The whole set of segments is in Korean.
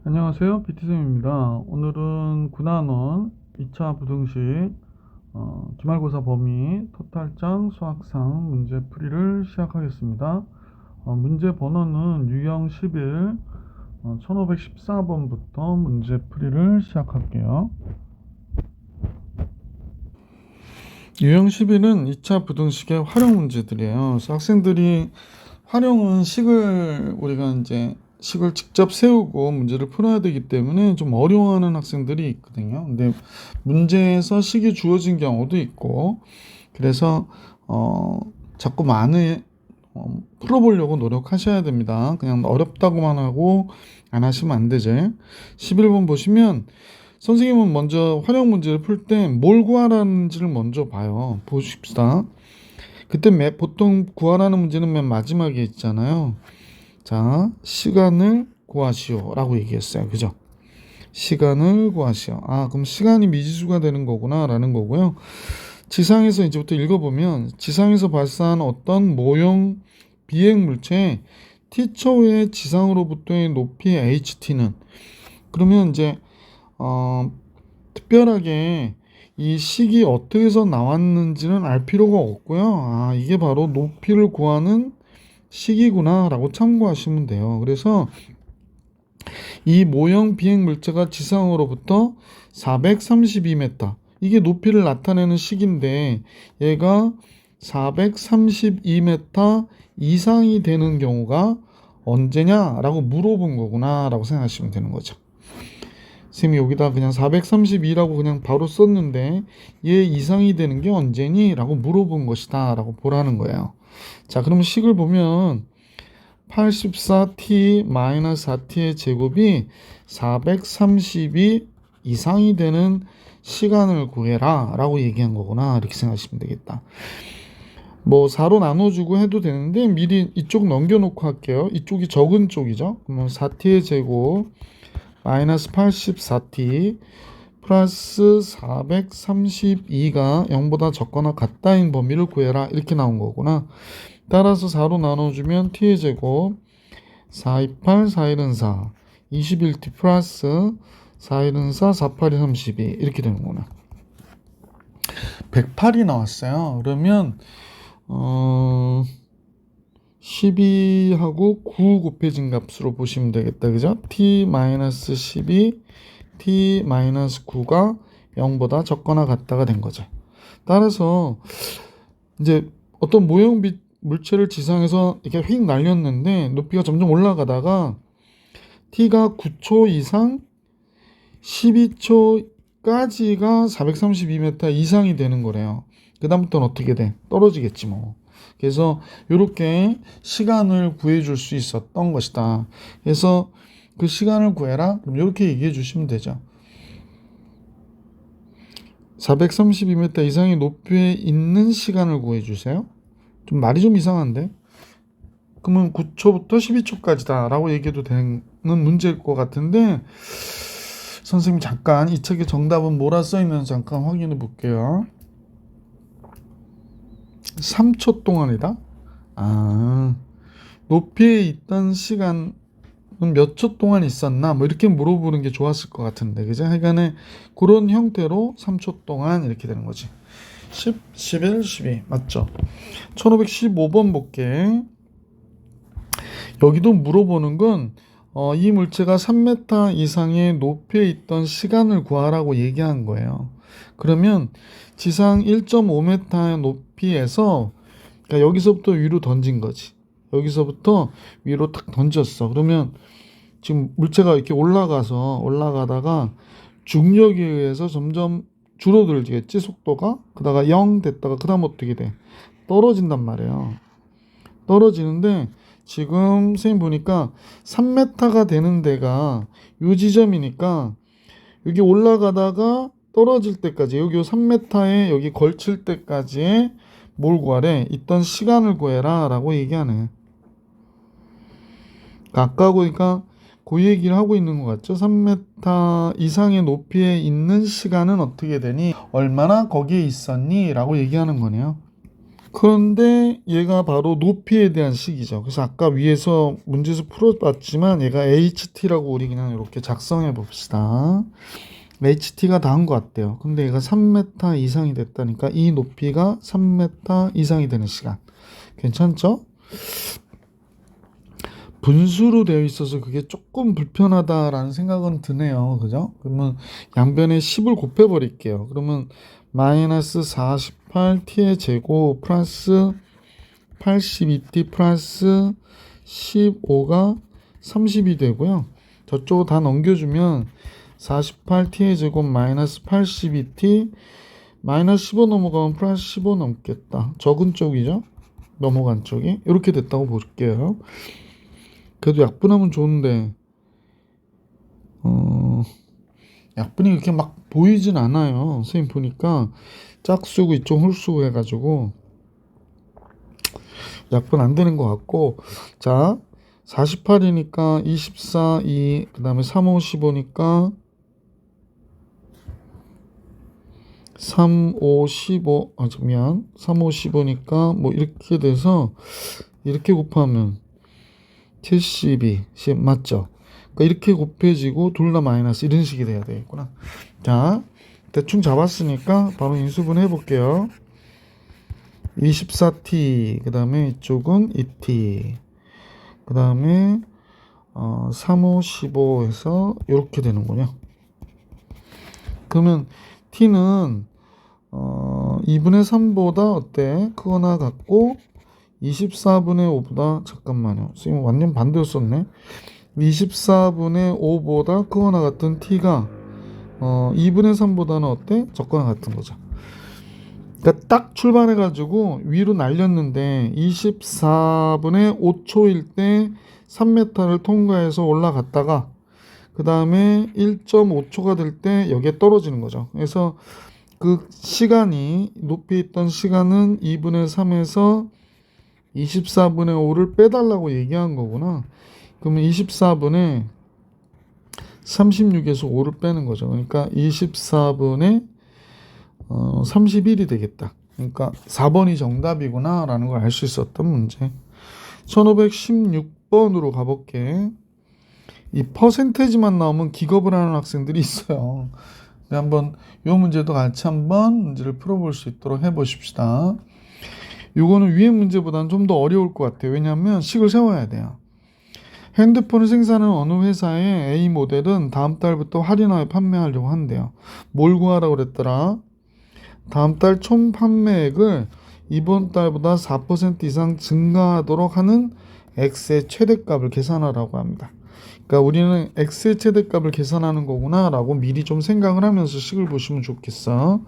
안녕하세요. BT쌤입니다. 오늘은 군한원 2차 부등식 기말고사 범위 토탈장 수학상 문제풀이를 시작하겠습니다. 문제 번호는 유형 11 1514번부터 문제풀이를 시작할게요. 유형 11은 2차 부등식의 활용 문제들이에요. 그래서 학생들이 활용은 식을 직접 세우고 문제를 풀어야 되기 때문에 좀 어려워하는 학생들이 있거든요. 근데 문제에서 식이 주어진 경우도 있고, 그래서 자꾸 많이 풀어보려고 노력하셔야 됩니다. 그냥 어렵다고만 하고 안 하시면 안 되죠. 11번 보시면 선생님은 먼저 활용 문제를 풀 때 뭘 구하라는지를 먼저 봐요. 보십시다. 그때 보통 구하라는 문제는 맨 마지막에 있잖아요. 자, 시간을 구하시오 라고 얘기했어요. 그죠? 시간을 구하시오. 그럼 시간이 미지수가 되는 거구나 라는 거고요. 지상에서 이제부터 읽어보면 지상에서 발사한 어떤 모형 비행 물체의 t초의 지상으로부터의 높이 ht는, 그러면 이제 특별하게 이 식이 어떻게 해서 나왔는지는 알 필요가 없고요. 이게 바로 높이를 구하는 식이구나 라고 참고하시면 돼요. 그래서 이 모형 비행 물체가 지상으로부터 432m, 이게 높이를 나타내는 식인데 얘가 432m 이상이 되는 경우가 언제냐라고 물어본 거구나 라고 생각하시면 되는 거죠. 선생님이 여기다 그냥 432라고 그냥 바로 썼는데 얘 이상이 되는 게 언제니? 라고 물어본 것이다 라고 보라는 거예요. 자, 그럼 식을 보면 84t-4t의 제곱이 432 이상이 되는 시간을 구해라 라고 얘기한 거구나, 이렇게 생각하시면 되겠다. 뭐 4로 나눠주고 해도 되는데 미리 이쪽 넘겨놓고 할게요. 이쪽이 적은 쪽이죠. 그러면 4t의 제곱 마이너스 84t 플러스 432가 0보다 적거나 같다인 범위를 구해라, 이렇게 나온 거구나. 따라서 4로 나눠주면 t의 제곱 428, 4일은 4, 21t 플러스 4일은 4, 48이 32, 이렇게 되는구나. 108이 나왔어요. 그러면 12하고 9 곱해진 값으로 보시면 되겠다. 그죠? t-12, t-9가 0보다 적거나 같다가 된 거죠. 따라서 이제 어떤 모형 물체를 지상에서 이렇게 휙 날렸는데 높이가 점점 올라가다가 t가 9초 이상 12초까지가 432m 이상이 되는 거래요. 그 다음부터는 어떻게 돼? 떨어지겠지 뭐. 그래서 이렇게 시간을 구해줄 수 있었던 것이다. 그래서 그 시간을 구해라. 그럼 이렇게 얘기해 주시면 되죠. 432m 이상의 높이에 있는 시간을 구해주세요. 좀 말이 좀 이상한데? 그러면 9초부터 12초까지다 라고 얘기해도 되는 문제일 것 같은데, 선생님 잠깐 이 책의 정답은 뭐라 써있는지 잠깐 확인해 볼게요. 3초 동안이다? 높이에 있던 시간은 몇 초 동안 있었나? 뭐 이렇게 물어보는 게 좋았을 것 같은데, 그죠? 하여간에 그런 형태로 3초 동안 이렇게 되는 거지. 10, 11, 12 맞죠? 1515번 볼게. 여기도 물어보는 건 이 물체가 3m 이상의 높이에 있던 시간을 구하라고 얘기한 거예요. 그러면 지상 1.5m의 높이에서, 그러니까 여기서부터 위로 던진 거지. 여기서부터 위로 탁 던졌어. 그러면 지금 물체가 이렇게 올라가다가 중력에 의해서 점점 줄어들겠지, 속도가. 그다가 0 됐다가 그 다음 어떻게 돼? 떨어진단 말이에요. 떨어지는데 지금 선생님 보니까 3m가 되는 데가 이 지점이니까 여기 올라가다가 떨어질 때까지, 여기 3m에 여기 걸칠 때까지의 뭘 구하래? 있던 시간을 구해라 라고 얘기하네. 아까 보니까 그 얘기를 하고 있는 것 같죠? 3m 이상의 높이에 있는 시간은 어떻게 되니? 얼마나 거기에 있었니? 라고 얘기하는 거네요. 그런데 얘가 바로 높이에 대한 식이죠. 그래서 아까 위에서 문제에서 풀어봤지만 얘가 HT라고 우리 그냥 이렇게 작성해 봅시다. HT가 다한 것 같대요. 근데 얘가 3m 이상이 됐다니까 이 높이가 3m 이상이 되는 시간. 괜찮죠? 분수로 되어 있어서 그게 조금 불편하다라는 생각은 드네요. 그죠? 그러면 양변에 10을 곱해 버릴게요. 그러면 마이너스 48t의 제곱 플러스 82t 플러스 15가 30이 되고요. 저쪽으로 다 넘겨주면 48t의 제곱 마이너스 82t 마이너스 15 넘어가면 플러스 15 넘겠다. 적은 쪽이죠. 넘어간 쪽이. 이렇게 됐다고 볼게요. 그래도 약분하면 좋은데 약분이 그렇게 막 보이진 않아요. 선생님 보니까 짝수고 이쪽 홀수고 해가지고 약분 안 되는 것 같고, 자 48이니까 24, 2, 그 다음에 3, 5, 15니까 3, 5, 15, 미안 3, 5, 15니까 뭐 이렇게 돼서 이렇게 곱하면 72, 10 맞죠? 그러니까 이렇게 곱해지고 둘 다 마이너스 이런 식이 돼야 되겠구나. 자 대충 잡았으니까 바로 인수분 해볼게요. 24t 그 다음에 이쪽은 2t 그 다음에 3, 5, 15 해서 이렇게 되는군요. 그러면 t는 2분의 3보다 어때? 크거나 같고 24분의 5보다 잠깐만요. 선생님 완전 반대로 썼네. 24분의 5보다 크거나 같은 t가 2분의 3보다는 어때? 적거나 같은 거죠. 그러니까 딱 출발해가지고 위로 날렸는데 24분의 5초일 때 3m를 통과해서 올라갔다가 그 다음에 1.5초가 될 때 여기에 떨어지는 거죠. 그래서 그 시간이 높이 있던 시간은 2분의 3에서 24분의 5를 빼달라고 얘기한 거구나. 그러면 24분의 36에서 5를 빼는 거죠. 그러니까 24분의 31이 되겠다. 그러니까 4번이 정답이구나 라는 걸 알 수 있었던 문제. 1516번으로 가볼게. 이 퍼센테이지만 나오면 기겁을 하는 학생들이 있어요. 한번 이 문제도 같이 한번 문제를 풀어볼 수 있도록 해보십시다. 이거는 위의 문제보다는 좀 더 어려울 것 같아요. 왜냐하면 식을 세워야 돼요. 핸드폰을 생산하는 어느 회사의 A 모델은 다음 달부터 할인하여 판매하려고 한대요. 뭘 구하라고 그랬더라? 다음 달 총 판매액을 이번 달보다 4% 이상 증가하도록 하는 X의 최대값을 계산하라고 합니다. 그러니까 우리는 X의 최대값을 계산하는 거구나 라고 미리 좀 생각을 하면서 식을 보시면 좋겠어.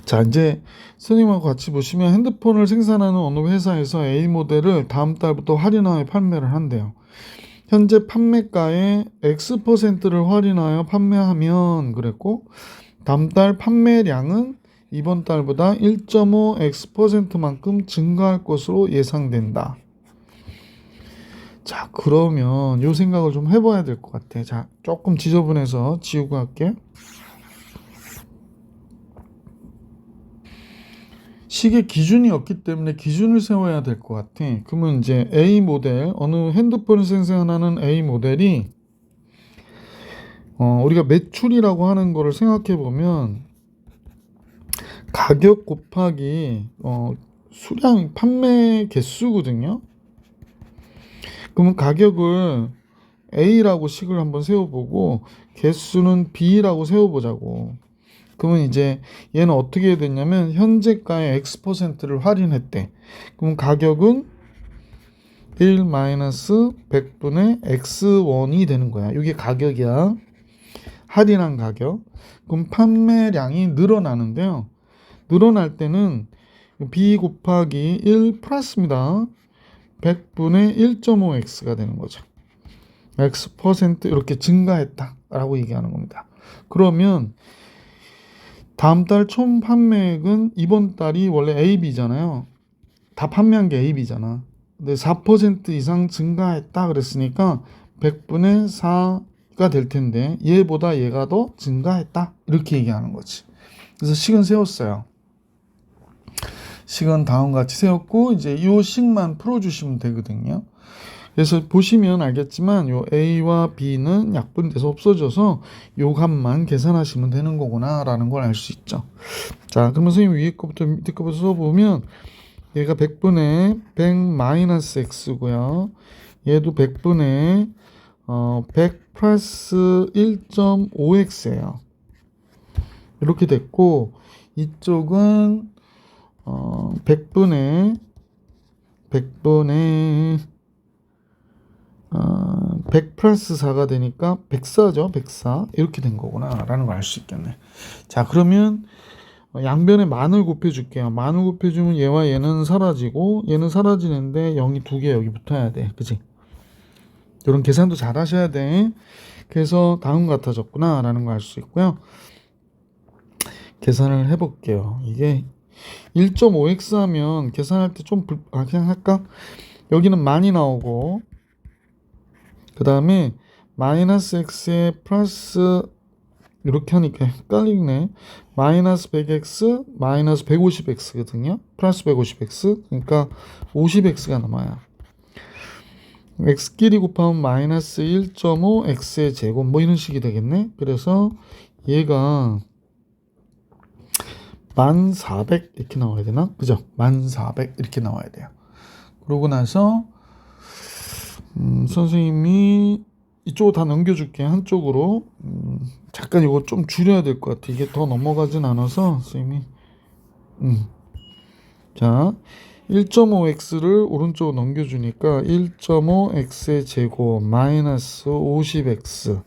자 이제 선생님하고 같이 보시면 핸드폰을 생산하는 어느 회사에서 A 모델을 다음 달부터 할인하여 판매를 한대요. 현재 판매가의 X%를 할인하여 판매하면 그랬고 다음 달 판매량은 이번 달보다 1.5X%만큼 증가할 것으로 예상된다. 자 그러면 요 생각을 좀 해봐야 될 것 같아. 자 조금 지저분해서 지우고 할게. 식의 기준이 없기 때문에 기준을 세워야 될 것 같아. 그러면 이제 A 모델, 어느 핸드폰을 생산하는 A 모델이 우리가 매출이라고 하는 거를 생각해 보면 가격 곱하기 수량 판매 개수거든요. 그러면 가격을 A라고 식을 한번 세워보고 개수는 B라고 세워보자고. 그러면 이제 얘는 어떻게 해야 되냐면 현재가의 X%를 할인했대. 그럼 가격은 1-100분의 X1이 되는 거야. 이게 가격이야. 할인한 가격. 그럼 판매량이 늘어나는데요. 늘어날 때는 B 곱하기 1 플러스입니다. 100분의 1.5X가 되는 거죠. X% 이렇게 증가했다 라고 얘기하는 겁니다. 그러면 다음 달 총 판매액은 이번 달이 원래 AB잖아요. 다 판매한 게 AB잖아. 근데 4% 이상 증가했다 그랬으니까 100분의 4가 될 텐데 얘보다 얘가 더 증가했다 이렇게 얘기하는 거지. 그래서 식은 세웠어요. 식은 다음과 같이 세웠고 이제 이 식만 풀어주시면 되거든요. 그래서 보시면 알겠지만 요 A와 B는 약분돼서 없어져서 요 값만 계산하시면 되는 거구나 라는 걸 알 수 있죠. 자, 그러면 선생님 위에 거부터 밑에 거부터 써보면 얘가 100분의 100 마이너스 x고요. 얘도 100분의 100 플러스 1.5x예요. 이렇게 됐고 이쪽은 100분의 100 플러스 4가 되니까 104죠. 104 이렇게 된 거구나 라는 걸 알 수 있겠네. 자, 그러면 양변에 만을 곱해줄게요. 만을 곱해주면 얘와 얘는 사라지고 얘는 사라지는데 0이 두 개 여기 붙어야 돼. 그치? 이런 계산도 잘 하셔야 돼. 그래서 다음 같아졌구나 라는 걸 알 수 있고요. 계산을 해볼게요. 이게 1.5x 하면 계산할 때 좀 그냥 할까? 여기는 만이 나오고 그 다음에 마이너스 x에 플러스 이렇게 하니까 헷갈리네. 마이너스 100x 마이너스 150x거든요. 플러스 150x 그러니까 50x가 남아요. x끼리 곱하면 마이너스 1.5 x의 제곱 뭐 이런 식이 되겠네. 그래서 얘가 1400 이렇게 나와야 되나? 그죠? 1400 이렇게 나와야 돼요. 그러고 나서 선생님이 이쪽으로 다 넘겨줄게. 한쪽으로 잠깐 이거 좀 줄여야 될 것 같아. 이게 더 넘어가진 않아서 선생님이 자 1.5x를 오른쪽으로 넘겨주니까 1.5x의 제곱 마이너스 50x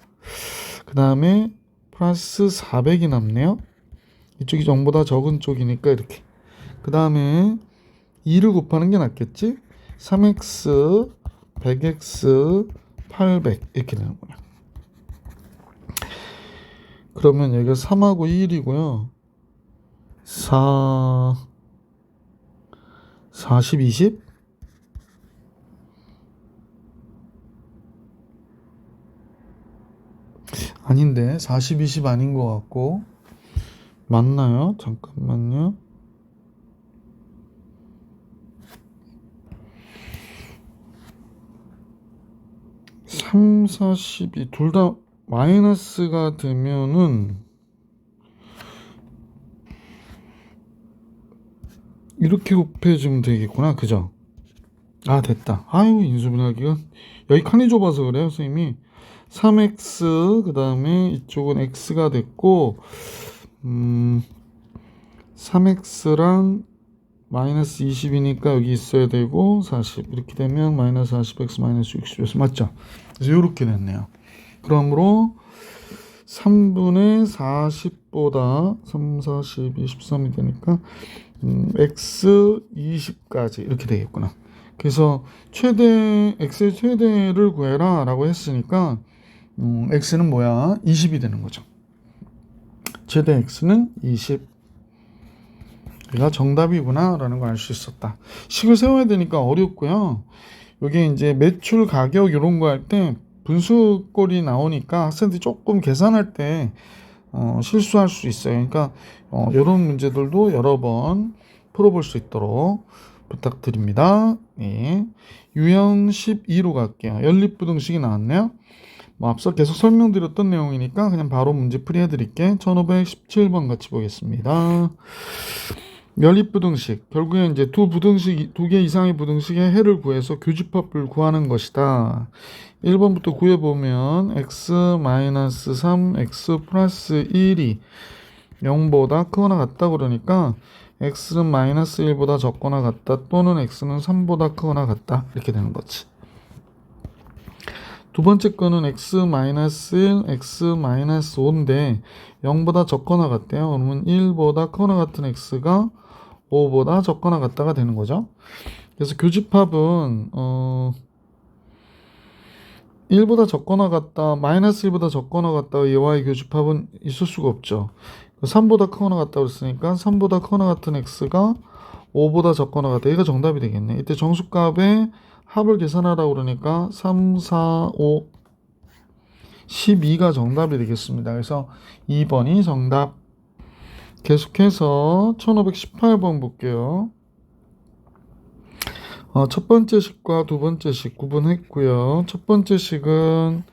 그 다음에 플러스 400이 남네요. 이쪽이 0보다 적은 쪽이니까 이렇게 그 다음에 2를 곱하는 게 낫겠지. 3x 100x 800 이렇게 되는구나. 그러면 여기가 3하고 1이고요 40 20 아닌데 40 20 아닌 것 같고 맞나요? 잠깐만요. 삼, 42 둘 다 마이너스가 되면은 이렇게 곱해주면 되겠구나. 그죠? 아, 됐다. 아유, 인수분해하기가 여기 칸이 좁아서 그래요, 선생님이. 3x 그 다음에 이쪽은 x가 됐고 3x랑 마이너스 20이니까 여기 있어야 되고 40 이렇게 되면 마이너스 40x 마이너스 60x 맞죠? 그래서 이렇게 됐네요. 그러므로 3분의 40보다 3, 40, 23이 되니까 x 20까지 이렇게 되겠구나. 그래서 x의 최대를 구해라 라고 했으니까 x는 뭐야? 20이 되는 거죠. 최대 x는 20. 얘가 정답이구나 라는 걸 알 수 있었다. 식을 세워야 되니까 어렵고요. 여기 이제 매출 가격 이런 거 할 때 분수꼴이 나오니까 학생들이 조금 계산할 때 실수할 수 있어요. 그러니까 이런 문제들도 여러 번 풀어볼 수 있도록 부탁드립니다. 예. 유형 12로 갈게요. 연립부등식이 나왔네요. 뭐 앞서 계속 설명드렸던 내용이니까 그냥 바로 문제 풀이 해드릴게. 1517번 같이 보겠습니다. 연립부등식 결국에 이제 두 개 이상의 부등식의 해를 구해서 교집합을 구하는 것이다. 1번부터 구해보면 x-3 x 플러스 1이 0보다 크거나 같다 그러니까 x는 마이너스 1보다 적거나 같다 또는 x는 3보다 크거나 같다 이렇게 되는 거지. 두 번째 거는 x-1, x-5인데 0보다 적거나 같대요. 그러면 1보다 크거나 같은 x가 5보다 적거나 같다가 되는 거죠. 그래서 교집합은 1보다 적거나 같다, 마이너스 1보다 적거나 같다 얘와의 교집합은 있을 수가 없죠. 3보다 크거나 같다 그랬으니까 3보다 크거나 같은 x가 5보다 적거나 같다. 얘가 정답이 되겠네. 이때 정수값의 합을 계산하라고 그러니까 3, 4, 5, 12가 정답이 되겠습니다. 그래서 2번이 정답. 계속해서 1518번 볼게요. 첫 번째 식과 두 번째 식 구분했고요. 첫 번째 식은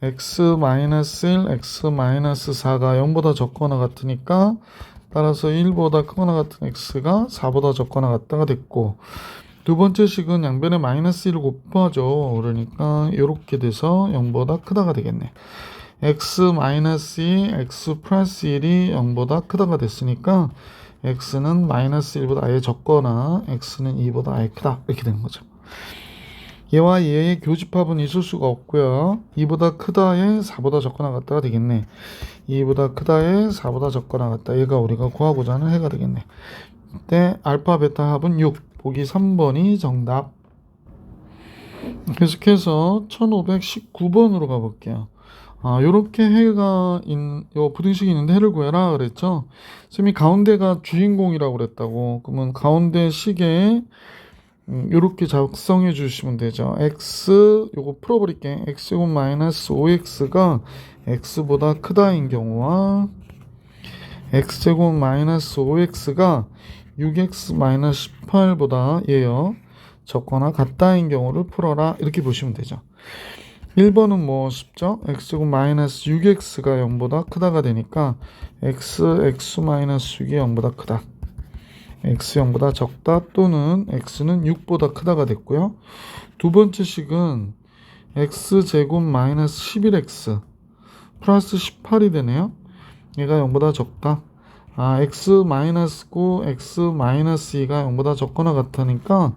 x-1, x-4가 0보다 적거나 같으니까 따라서 1보다 크거나 같은 x가 4보다 적거나 같다가 됐고, 두 번째 식은 양변에 마이너스 1을 곱하죠. 그러니까 이렇게 돼서 0보다 크다가 되겠네. x-2, x 플러스 1이 0보다 크다가 됐으니까 x는 마이너스 1보다 아예 적거나 x는 2보다 아예 크다, 이렇게 되는 거죠. 얘와 얘의 교집합은 있을 수가 없고요. 2보다 크다에 4보다 적거나 같다가 되겠네. 2보다 크다에 4보다 적거나 같다. 얘가 우리가 구하고자 하는 해가 되겠네. 그때 알파 베타 합은 6. 보기 3번이 정답. 계속해서 1519번으로 가볼게요. 요렇게 해가 요 부등식이 있는데 해를 구해라 그랬죠. 쌤이 가운데가 주인공이라고 그랬다고. 그러면 가운데 식에 요렇게 작성해 주시면 되죠. x 요거 풀어버릴게. x제곱 마이너스 5x가 x보다 크다인 경우와 x제곱 마이너스 5x가 6x 마이너스 18보다 얘요 적거나 같다인 경우를 풀어라, 이렇게 보시면 되죠. 1번은 뭐 쉽죠? x제곱 마이너스 6x가 0보다 크다가 되니까 x 마이너스 6이 0보다 크다, x 0보다 적다 또는 x는 6보다 크다가 됐고요. 두 번째 식은 x제곱 마이너스 11x 플러스 18이 되네요. 얘가 0보다 적다. x 마이너스 9, x 마이너스 2가 0보다 적거나 같으니까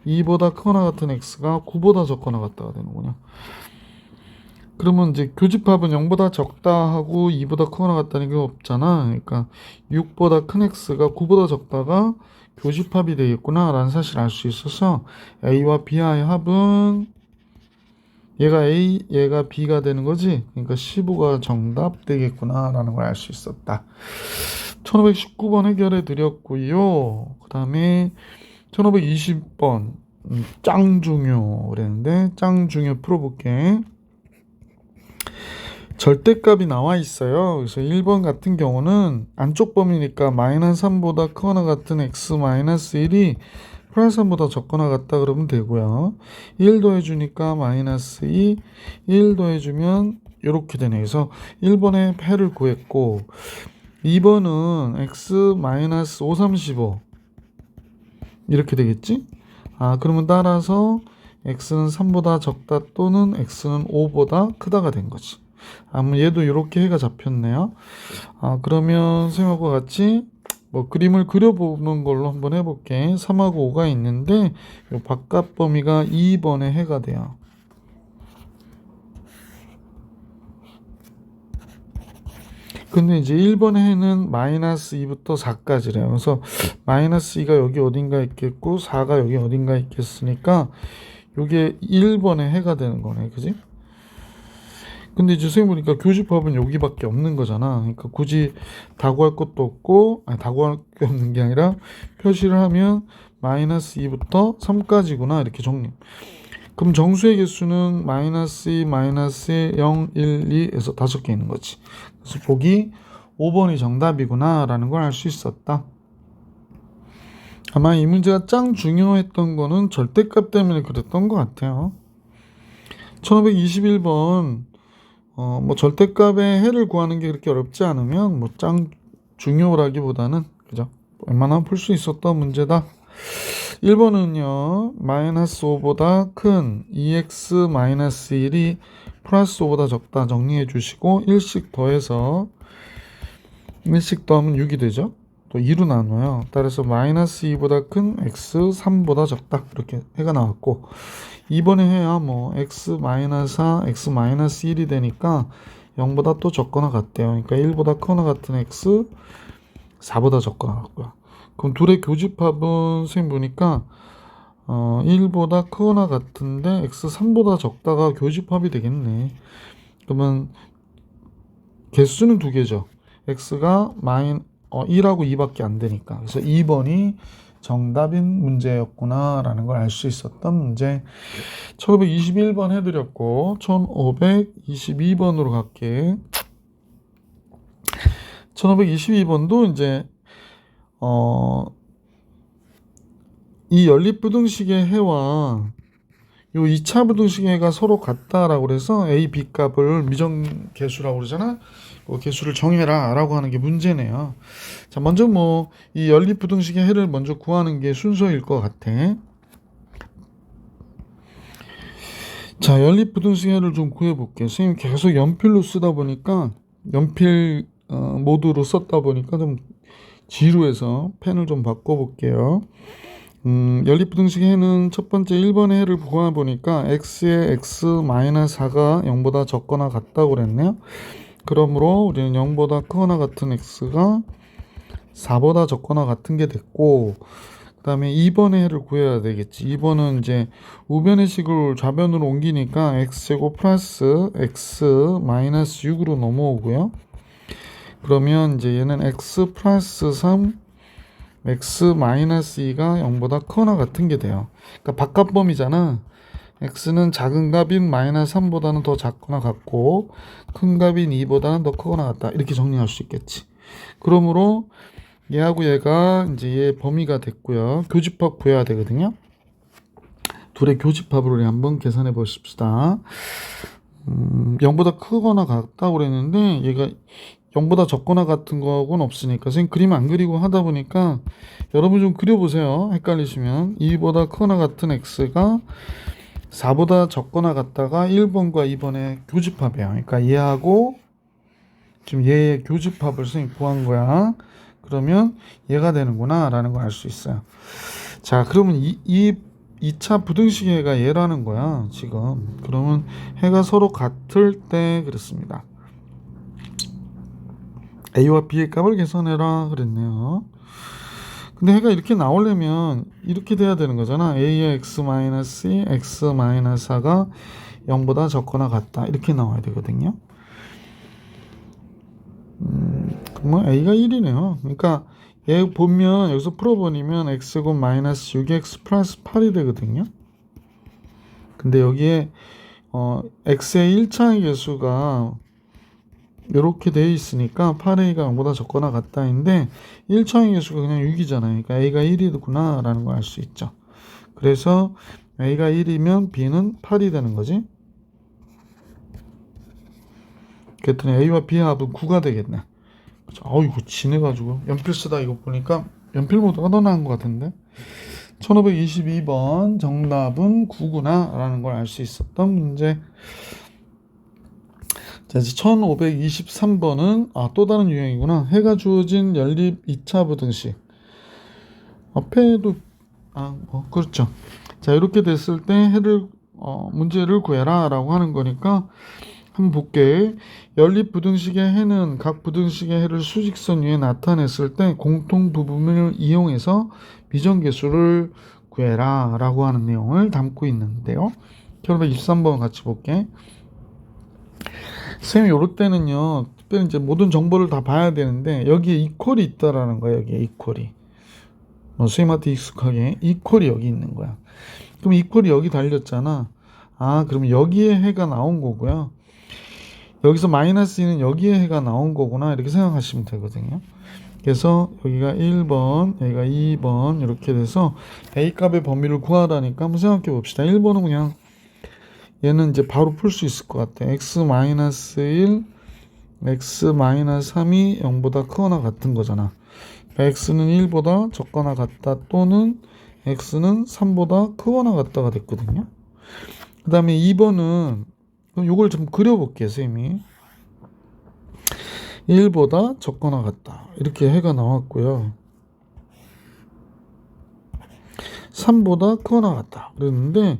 2보다 크거나 같은 x가 9보다 적거나 같다가 되는군요. 그러면 이제 교집합은 0보다 적다 하고 2보다 크거나 같다는 게 없잖아. 그러니까 6보다 큰 x가 9보다 적다가 교집합이 되겠구나 라는 사실을 알 수 있어서 a와 b의 합은 얘가 a, 얘가 b가 되는 거지. 그러니까 15가 정답 되겠구나 라는 걸 알 수 있었다. 1519번 해결해 드렸고요. 그 다음에 1520번 짱 중요 그랬는데 짱 중요 풀어볼게. 절대값이 나와 있어요. 그래서 1번 같은 경우는 안쪽 범위니까 마이너스 3보다 크거나 같은 x 마이너스 1이 플러스 3보다 적거나 같다 그러면 되고요. 1 더해주니까 마이너스 2, 1 더해주면 이렇게 되네. 그래서 1번에 패를 구했고 2번은 x 마이너스 5, 35 이렇게 되겠지? 그러면 따라서 x는 3보다 적다 또는 x는 5보다 크다가 된 거지. 얘도 이렇게 해가 잡혔네요. 그러면 선생님과 같이 뭐 그림을 그려보는 걸로 한번 해볼게. 3하고 5가 있는데 요 바깥 범위가 2번의 해가 돼요. 근데 이제 1번의 해는 마이너스 2부터 4까지래요. 그래서 마이너스 2가 여기 어딘가 있겠고 4가 여기 어딘가 있겠으니까 요게 1번의 해가 되는 거네. 그지? 근데 이제 선생님 보니까 교집합은 여기밖에 없는 거잖아. 그러니까 굳이 다 구할 것도 없고, 다 구할 게 없는 게 아니라 표시를 하면 마이너스 2부터 3까지구나 이렇게 정리. 그럼 정수의 개수는 마이너스 2, 마이너스 0, 1, 2에서 5개 있는 거지. 그래서 보기 5번이 정답이구나 라는 걸 알 수 있었다. 아마 이 문제가 짱 중요했던 거는 절대값 때문에 그랬던 것 같아요. 1521번 뭐 절대값의 해를 구하는 게 그렇게 어렵지 않으면 뭐 짱 중요라기보다는 그죠? 웬만하면 풀 수 있었던 문제다. 1번은요 마이너스 5보다 큰 2x 마이너스 1이 플러스 5보다 적다 정리해 주시고 1씩 더해서 1씩 더하면 6이 되죠. 또 2로 나눠요. 따라서 마이너스 2보다 큰 x 3보다 적다 이렇게 해가 나왔고 2번에 해야 뭐 x 마이너스 4, x 마이너스 1이 되니까 0보다 또 적거나 같대요. 그러니까 1보다 크거나 같은 x 4보다 적거나 같고요. 그럼 둘의 교집합은 선생님 보니까 1보다 크거나 같은데 x 3보다 적다가 교집합이 되겠네. 그러면 개수는 두 개죠. x가 1하고 2밖에 안 되니까. 그래서 2번이 정답인 문제였구나 라는 걸 알 수 있었던 문제. 1521번 해드렸고 1522번으로 갈게. 1522번도 이제 이 연립부등식의 해와 요 2차 부등식의 해가 서로 같다라고 그래서 A, B 값을 미정계수라고 그러잖아. 그 계수를 정해라 라고 하는 게 문제네요. 자, 먼저 뭐 이 연립부등식의 해를 먼저 구하는 게 순서일 것 같아. 자, 연립부등식의 해를 좀 구해볼게요. 선생님 계속 연필로 쓰다 보니까 연필 모드로 썼다 보니까 좀 지루해서 펜을 좀 바꿔볼게요. 연립부등식의 해는 첫 번째 1번의 해를 구해보니까 x의 x-4가 0보다 적거나 같다고 그랬네요. 그러므로 우리는 0보다 크거나 같은 x가 4보다 적거나 같은 게 됐고, 그 다음에 2번의 해를 구해야 되겠지. 2번은 이제 우변의 식을 좌변으로 옮기니까 x제곱 플러스 x 마이너스 6으로 넘어오고요. 그러면 이제 얘는 x 플러스 3 x 마이너스 2가 0보다 크거나 같은 게 돼요. 그러니까 바깥범위잖아. x는 작은 값인 마이너스 3보다는 더 작거나 같고 큰 값인 2보다는 더 크거나 같다. 이렇게 정리할 수 있겠지. 그러므로 얘하고 얘가 이제 얘 범위가 됐고요. 교집합 구해야 되거든요. 둘의 교집합을 우리 한번 계산해 보십시다. 0보다 크거나 같다고 그랬는데 얘가 0보다 적거나 같은 거하고는 없으니까 선생님 그림 안 그리고 하다 보니까 여러분 좀 그려보세요. 헷갈리시면 2보다 크거나 같은 x가 4보다 적거나 같다가 1번과 2번의 교집합이에요. 그러니까 얘하고 지금 얘의 교집합을 선생님 구한 거야. 그러면 얘가 되는구나 라는 걸 알 수 있어요. 자, 그러면 이 2차 부등식의 해가 얘라는 거야 지금. 그러면 해가 서로 같을 때 그랬습니다. A와 B의 값을 계산해라 그랬네요. 근데 해가 이렇게 나오려면 이렇게 돼야 되는 거잖아. A의 x-2, x-4가 0보다 적거나 같다. 이렇게 나와야 되거든요. 그러면 A가 1이네요. 그러니까 얘 보면 여기서 풀어보면 x곱 마이너스 6x 플러스 8이 되거든요. 근데 여기에 x의 1차의 개수가 이렇게 되어 있으니까 8a가 0보다 적거나 같다인데 1차의 개수가 그냥 6이잖아요. 그러니까 a가 1이구나 라는 걸 알 수 있죠. 그래서 a가 1이면 b는 8이 되는 거지. 그랬더니 a와 b의 합은 9가 되겠네. 이거 지내가지고 연필 쓰다 이거 보니까 연필 모드가 더 나은 것 같은데. 1522번 정답은 9구나 라는 걸 알 수 있었던 문제. 자, 이제 1523번은 또 다른 유형이구나. 해가 주어진 연립 2차 부등식. 앞에도 그렇죠. 자, 이렇게 됐을 때 해를 문제를 구해라 라고 하는 거니까 한번 볼게. 연립 부등식의 해는 각 부등식의 해를 수직선 위에 나타냈을 때 공통 부분을 이용해서 미정계수를 구해라 라고 하는 내용을 담고 있는데요. 1523번 같이 볼게. 선생님 요럴 때는요 특별히 이제 모든 정보를 다 봐야 되는데 여기에 이퀄이 있다라는 거야. 여기에 이퀄이 선생님한테 익숙하게 이퀄이 여기 있는 거야. 그럼 이퀄이 여기 달렸잖아. 그럼 여기에 해가 나온 거고요. 여기서 마이너스 2는 여기에 해가 나온 거구나 이렇게 생각하시면 되거든요. 그래서 여기가 1번 여기가 2번 이렇게 돼서 A값의 범위를 구하라니까 한번 생각해 봅시다. 1번은 그냥 얘는 이제 바로 풀 수 있을 것 같아. x-1, x-3이 0보다 크거나 같은 거잖아. x는 1보다 적거나 같다 또는 x는 3보다 크거나 같다가 됐거든요. 그 다음에 2번은 요걸 좀 그려볼게요. 선생님이 1보다 적거나 같다 이렇게 해가 나왔고요. 3보다 크거나 같다 그랬는데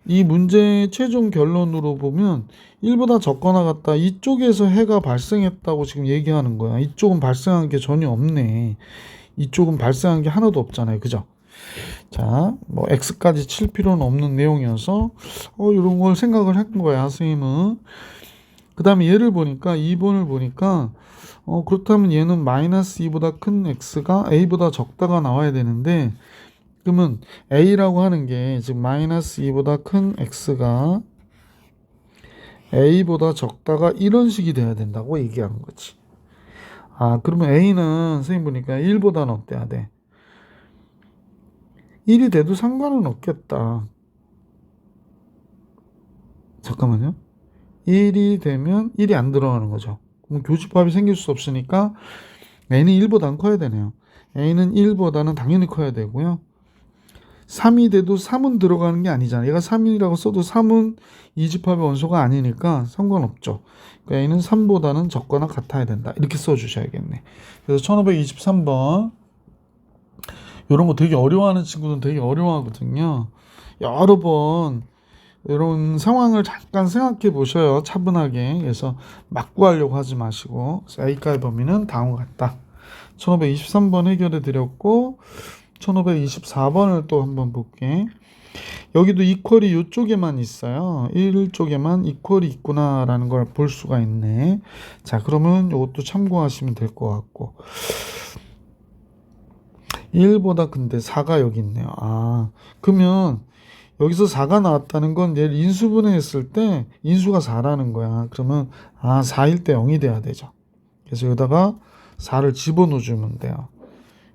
이 문제의 최종 결론으로 보면 1보다 적거나 같다 이쪽에서 해가 발생했다고 지금 얘기하는 거야. 이쪽은 발생한 게 전혀 없네. 이쪽은 발생한 게 하나도 없잖아요. 그죠? 자, 뭐 x까지 칠 필요는 없는 내용이어서 이런 걸 생각을 한 거야 선생님은. 그 다음에 얘를 보니까 2번을 보니까 그렇다면 얘는 마이너스 2보다 큰 x가 a보다 적다가 나와야 되는데 그러면 a라고 하는 게 지금 마이너스 2보다 큰 x가 a보다 적다가 이런 식이 돼야 된다고 얘기하는 거지. 그러면 a는 선생님 보니까 1보다는 어때야 돼? 1이 돼도 상관은 없겠다. 잠깐만요. 1이 되면 1이 안 들어가는 거죠. 그럼 교집합이 생길 수 없으니까 n은 1보다는 커야 되네요. a는 1보다는 당연히 커야 되고요. 3이 돼도 3은 들어가는 게 아니잖아요. 얘가 3이라고 써도 3은 이집합의 원소가 아니니까 상관없죠. 그러니까 a는 3보다는 적거나 같아야 된다. 이렇게 써주셔야겠네. 그래서 1523번 이런 거 되게 어려워하는 친구들은 되게 어려워하거든요. 여러 번 이런 상황을 잠깐 생각해 보셔요. 차분하게. 그래서 막 구하려고 하지 마시고 A가의 범위는 다음과 같다. 1523번 해결해 드렸고 1524번을 또 한번 볼게. 여기도 이퀄이 이쪽에만 있어요. 1쪽에만 이퀄이 있구나라는 걸 볼 수가 있네. 자, 그러면 이것도 참고하시면 될 것 같고 1보다 근데 4가 여기 있네요. 아, 그러면 여기서 4가 나왔다는 건 얘를 인수분해했을 때 인수가 4라는 거야. 그러면 4일 때 0이 돼야 되죠. 그래서 여기다가 4를 집어넣어주면 돼요.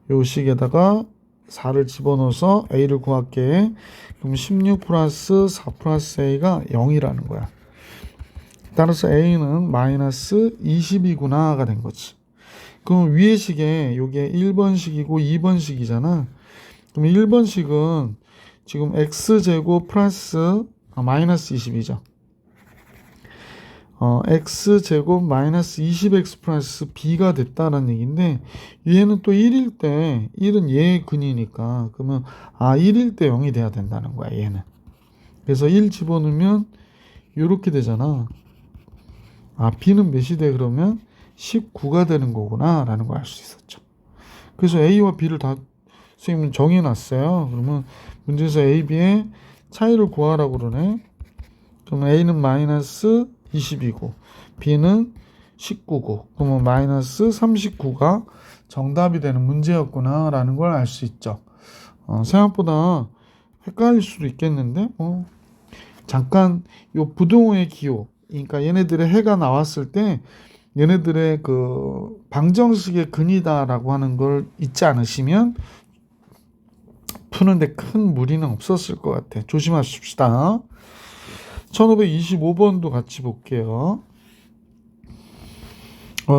요 식에다가 4를 집어넣어서 a를 구할게. 그럼 16 플러스 4 플러스 a가 0이라는 거야. 따라서 a는 마이너스 20이구나가 된 거지. 그럼 위의 식에 요게 1번식이고 2번식이잖아. 그럼 1번식은 지금 x제곱 플러스 마이너스 20이죠. x제곱 마이너스 20x 플러스 b가 됐다는 얘기인데 얘는 또 1일 때 1은 얘의 근이니까 그러면 1일 때 0이 돼야 된다는 거야 얘는. 그래서 1 집어넣으면 이렇게 되잖아. b는 몇이 돼 그러면 19가 되는 거구나 라는 걸 알 수 있었죠. 그래서 a와 b를 다 선생님은 정해놨어요. 그러면 문제에서 a, b의 차이를 구하라고 그러네. 그러면 a는 마이너스 20이고 b는 19고 그러면 마이너스 39가 정답이 되는 문제였구나 라는 걸 알 수 있죠. 생각보다 헷갈릴 수도 있겠는데 잠깐 요 부동호의 기호, 그러니까 얘네들의 해가 나왔을 때 얘네들의 그 방정식의 근이다라고 하는 걸 잊지 않으시면 푸는데 큰 무리는 없었을 것 같아. 조심하십시다. 1525번도 같이 볼게요.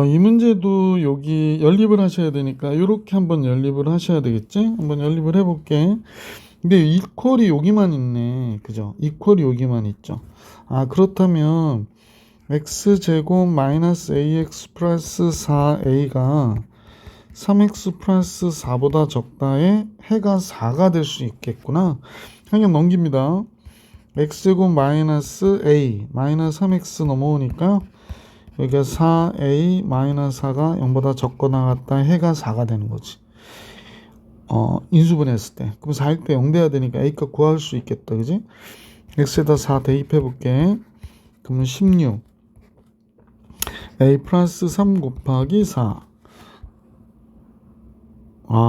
이 문제도 여기 연립을 하셔야 되니까 이렇게 한번 연립을 하셔야 되겠지? 한번 연립을 해볼게. 근데 이퀄이 여기만 있네. 그죠? 이퀄이 여기만 있죠. 그렇다면 x제곱 마이너스 ax 플러스 4a가 3x 플러스 4보다 적다에 해가 4가 될 수 있겠구나. 그냥 넘깁니다. x제곱 마이너스 a 마이너스 3x 넘어오니까 여기가 4a 마이너스 4가 0보다 적거나 같다 해가 4가 되는 거지. 인수분해했을 때. 그럼 4일 때 0 돼야 되니까 a값 구할 수 있겠다. 그지? x에다 4 대입해 볼게. 그러면 16 a 플러스 3 곱하기 4.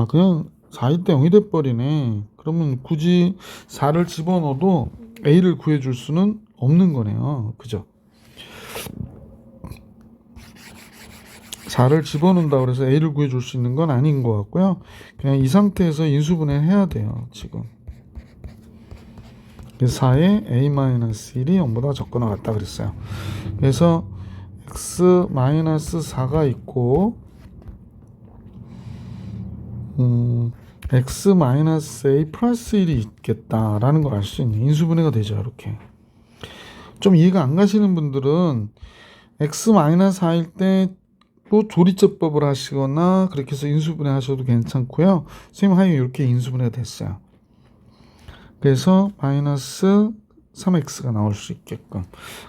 그냥 4일 때 0이 돼버리네. 그러면 굳이 4를 집어넣어도 a를 구해줄 수는 없는 거네요. 그죠? 4를 집어넣는다 그래서 a를 구해줄 수 있는 건 아닌 것 같고요. 그냥 이 상태에서 인수분해 해야 돼요. 지금 4에 a-1이 0보다 적거나 같다 그랬어요. 그래서 x-4가 있고 x-a 플러스 1이 있겠다라는 걸 알 수 있는 인수분해가 되죠. 이렇게 좀 이해가 안 가시는 분들은 x-4일 때 또 조리제법을 하시거나 그렇게 해서 인수분해 하셔도 괜찮고요. 선생님 하여 이렇게 인수분해가 됐어요. 그래서 마이너스 3x가 나올 수 있게끔.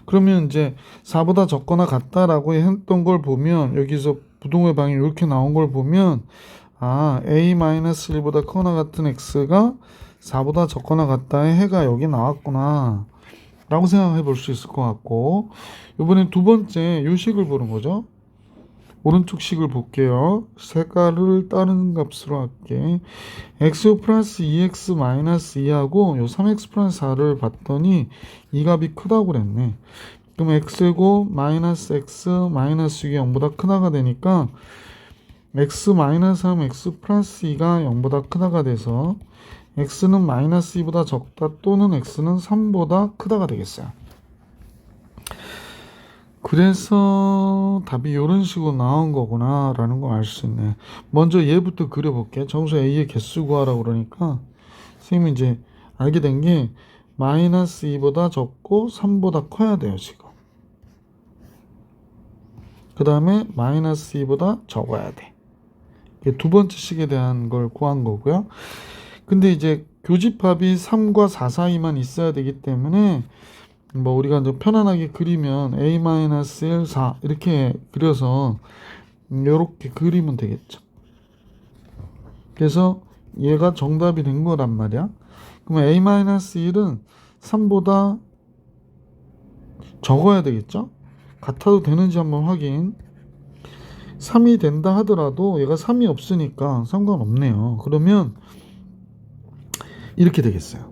그러면 이제 4보다 적거나 같다라고 했던 걸 보면 여기서 부동호의 방이 이렇게 나온 걸 보면 a-1보다 크거나 같은 x가 4보다 적거나 같다의 해가 여기 나왔구나 라고 생각해 볼 수 있을 것 같고, 이번엔 두 번째 요 식을 보는 거죠. 오른쪽 식을 볼게요. 색깔을 다른 값으로 할게. x 플러스 2x 마이너스 2하고 요 3x 플러스 4를 봤더니 이 값이 크다고 그랬네. 그럼 x고 마이너스 x 마이너스 6이 0보다 크다가 되니까 x 마이너스 3 x 플러스 2가 0보다 크다가 돼서 x는 마이너스 2보다 적다 또는 x는 3보다 크다가 되겠어요. 그래서 답이 이런 식으로 나온 거구나 라는 걸 알 수 있네. 먼저 얘부터 그려볼게. 정수 a의 개수 구하라고 그러니까 선생님이 이제 알게 된 게 마이너스 2보다 적고 3보다 커야 돼요 지금. 그 다음에 마이너스 2보다 적어야 돼. 이게 두 번째 식에 대한 걸 구한 거고요. 근데 이제 교집합이 3과 4 사이만 있어야 되기 때문에 뭐 우리가 이제 편안하게 그리면 a-1, 4 이렇게 그려서 이렇게 그리면 되겠죠. 그래서 얘가 정답이 된 거란 말이야. 그러면 a-1은 3보다 적어야 되겠죠. 같아도 되는지 한번 확인. 3이 된다 하더라도 얘가 3이 없으니까 상관없네요. 그러면 이렇게 되겠어요.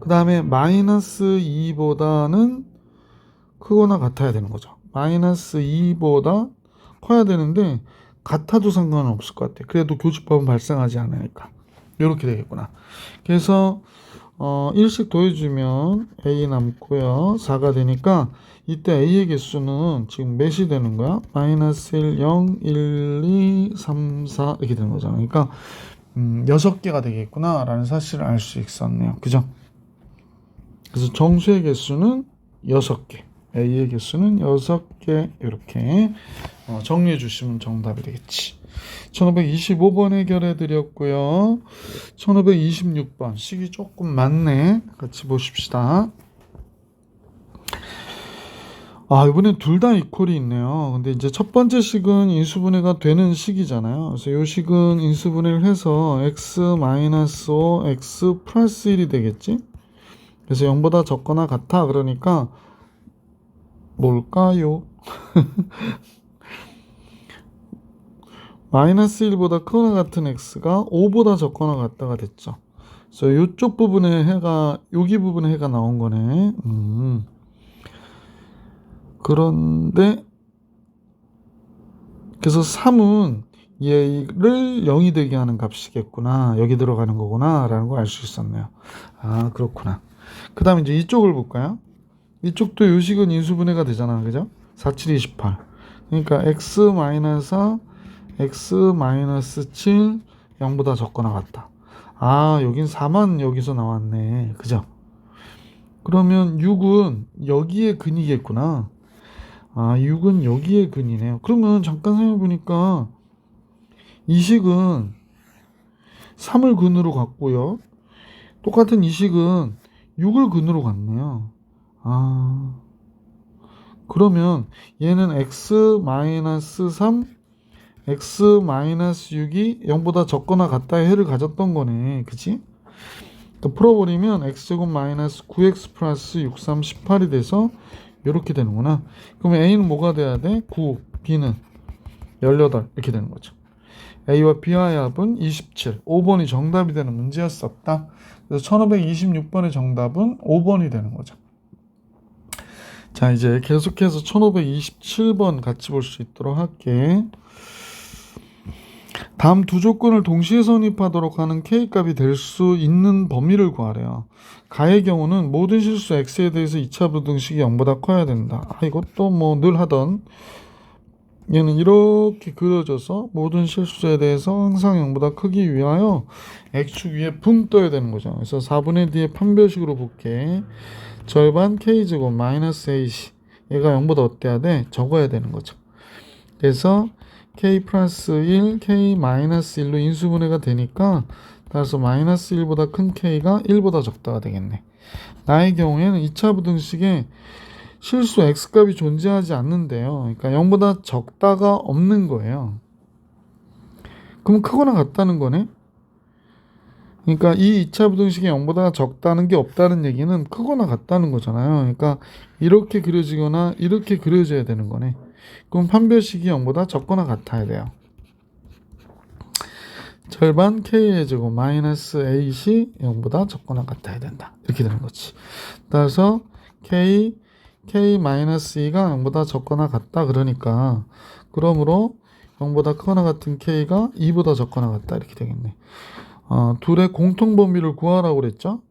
그 다음에 마이너스 2보다는 크거나 같아야 되는 거죠. 마이너스 2보다 커야 되는데 같아도 상관은 없을 것 같아요. 그래도 교집합은 발생하지 않으니까 이렇게 되겠구나. 그래서 1씩 더해주면 a 남고요. 4가 되니까 이때 a의 개수는 지금 몇이 되는 거야? 마이너스 1, 0, 1, 2, 3, 4 이렇게 되는 거잖아. 그러니까 6개가 되겠구나 라는 사실을 알 수 있었네요. 그죠? 그래서 정수의 개수는 6개, a의 개수는 6개 이렇게 정리해 주시면 정답이 되겠지. 1525번 해결해 드렸고요. 1526번 식이 조금 많네. 같이 보십시다. 이번엔 둘 다 이퀄이 있네요. 근데 이제 첫 번째 식은 인수분해가 되는 식이잖아요. 그래서 이 식은 인수분해를 해서 x-5, x 플러스 1이 되겠지? 그래서 0보다 적거나 같아. 그러니까 뭘까요? 마이너스 1보다 크거나 같은 x가 5보다 적거나 같다가 됐죠. 그래서 이쪽 부분에 해가, 여기 부분에 해가 나온 거네. 그런데 그래서 3은 얘를 0이 되게 하는 값이겠구나. 여기 들어가는 거구나 라는 걸 알 수 있었네요. 그렇구나. 그 다음에 이제 이쪽을 볼까요? 이쪽도 요식은 인수분해가 되잖아. 그죠? 4, 7, 28. 그러니까 x-4, x-7, 0보다 적거나 같다. 여긴 4만 여기서 나왔네. 그죠? 그러면 6은 여기에 근이겠구나. 6은 여기에 근이네요. 그러면 잠깐 생각해보니까 이 식은 3을 근으로 갔고요. 똑같은 이 식은 6을 근으로 갔네요. 그러면 얘는 x-3, x-6이 0보다 적거나 같다의 해를 가졌던 거네. 그치? 그러니까 풀어버리면 x제곱 마이너스 9x 플러스 6, 3, 18이 돼서 이렇게 되는구나. 그러면 a는 뭐가 돼야 돼? 9, b는 18 이렇게 되는 거죠. a와 b와의 합은 27, 5번이 정답이 되는 문제였었다. 그래서 1526번의 정답은 5번이 되는 거죠. 자, 이제 계속해서 1527번 같이 볼 수 있도록 할게. 다음 두 조건을 동시에 성립하도록 하는 k값이 될 수 있는 범위를 구하래요. 가의 경우는 모든 실수 x에 대해서 2차 부등식이 0보다 커야 된다. 이것도 뭐 늘 하던, 얘는 이렇게 그려져서 모든 실수에 대해서 항상 0보다 크기 위하여 x축 위에 붕 떠야 되는 거죠. 그래서 4분의 D의 판별식으로 볼게. 절반 k제곱 마이너스 ac, 얘가 0보다 어때야 돼? 적어야 되는 거죠. 그래서 k 플러스 1, k 마이너스 1로 인수분해가 되니까 따라서 마이너스 1보다 큰 k가 1보다 적다가 되겠네. 나의 경우에는 2차 부등식에 실수 x값이 존재하지 않는데요. 그러니까 0보다 적다가 없는 거예요. 그럼 크거나 같다는 거네. 그러니까 이 2차 부등식에 0보다 적다는 게 없다는 얘기는 크거나 같다는 거잖아요. 그러니까 이렇게 그려지거나 이렇게 그려져야 되는 거네. 그럼 판별식이 0보다 적거나 같아야 돼요. 절반 k의 제곱 마이너스 a이 0보다 적거나 같아야 된다. 이렇게 되는 거지. 따라서 k 마이너스 2가 0보다 적거나 같다. 그러니까 그러므로 0보다 크거나 같은 k가 2보다 적거나 같다. 이렇게 되겠네. 둘의 공통 범위를 구하라고 그랬죠?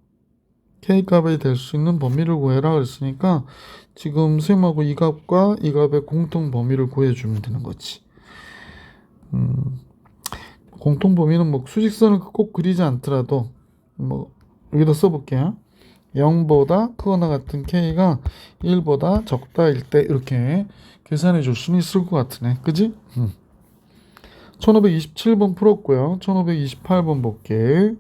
K값이 될 수 있는 범위를 구해라 그랬으니까 지금 선생님하고 이 값과 이 값의 공통 범위를 구해주면 되는 거지. 공통 범위는 뭐 수직선을 꼭 그리지 않더라도 뭐 여기다 써볼게요. 0보다 크거나 같은 K가 1보다 적다일 때 이렇게 계산해 줄 수는 있을 것 같으네. 그지? 1527번 풀었고요. 1528번 볼게.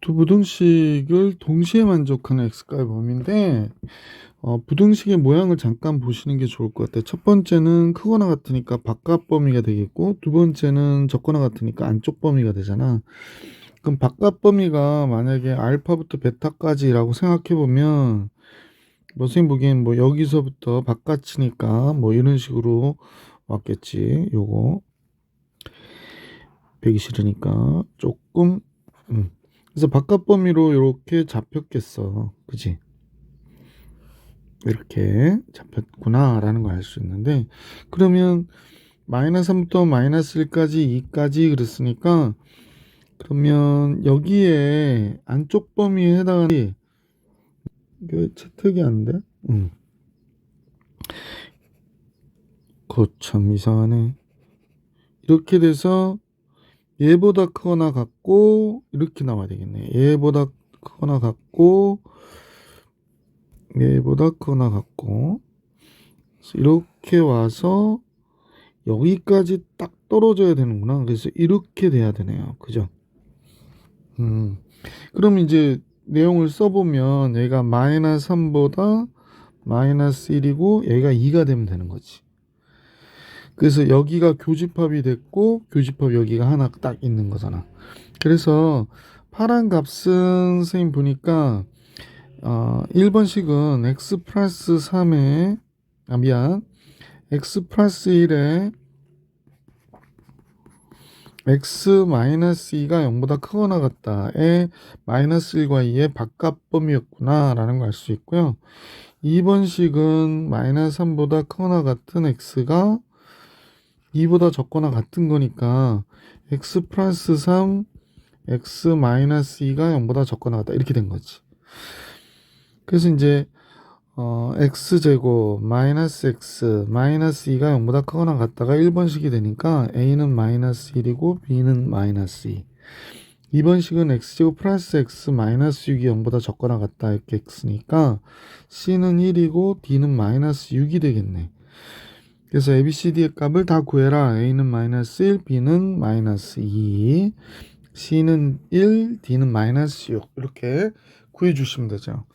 두 부등식을 동시에 만족하는 x값의 범위인데 부등식의 모양을 잠깐 보시는 게 좋을 것 같아요. 첫 번째는 크거나 같으니까 바깥 범위가 되겠고 두 번째는 적거나 같으니까 안쪽 범위가 되잖아. 그럼 바깥 범위가 만약에 알파부터 베타까지라고 생각해 보면 선생님 보기엔 뭐 여기서부터 바깥이니까 뭐 이런 식으로 왔겠지. 요거 배기 싫으니까 조금 그래서 바깥 범위로 이렇게 잡혔겠어. 그지? 이렇게 잡혔구나 라는 걸 알 수 있는데 그러면 마이너스 3부터 마이너스 1까지 2까지 그랬으니까 그러면 여기에 안쪽 범위에 해당하는 이게 채택이 안 돼? 그거 참 이상하네. 이렇게 돼서 얘보다 크거나 같고 이렇게 나와야 되겠네. 얘보다 크거나 같고 얘보다 크거나 같고 이렇게 와서 여기까지 딱 떨어져야 되는구나. 그래서 이렇게 돼야 되네요. 그죠? 그럼 이제 내용을 써보면 얘가 마이너스 3보다 마이너스 1이고 얘가 2가 되면 되는 거지. 그래서 여기가 교집합이 됐고 교집합 여기가 하나 딱 있는 거잖아. 그래서 파란 값은 선생님 보니까 1번식은 x 플러스 3에 x 플러스 1에 x 마이너스 2가 0보다 크거나 같다에 마이너스 1과 2의 바깥 범위였구나 라는 걸 알 수 있고요. 2번식은 마이너스 3보다 크거나 같은 x가 2보다 적거나 같은 거니까 x 플러스 3 x 마이너스 2가 0보다 적거나 같다 이렇게 된 거지. 그래서 이제 x제곱 마이너스 x 마이너스 2가 0보다 크거나 같다가 1번식이 되니까 a는 마이너스 1이고 b는 마이너스 2. 2번식은 x제곱 플러스 x 마이너스 6이 0보다 적거나 같다 이렇게 x니까 c는 1이고 d는 마이너스 6이 되겠네. 그래서 ABCD의 값을 다 구해라. A는 마이너스 1, B는 마이너스 2, C는 1, D는 마이너스 6 이렇게 구해주시면 되죠.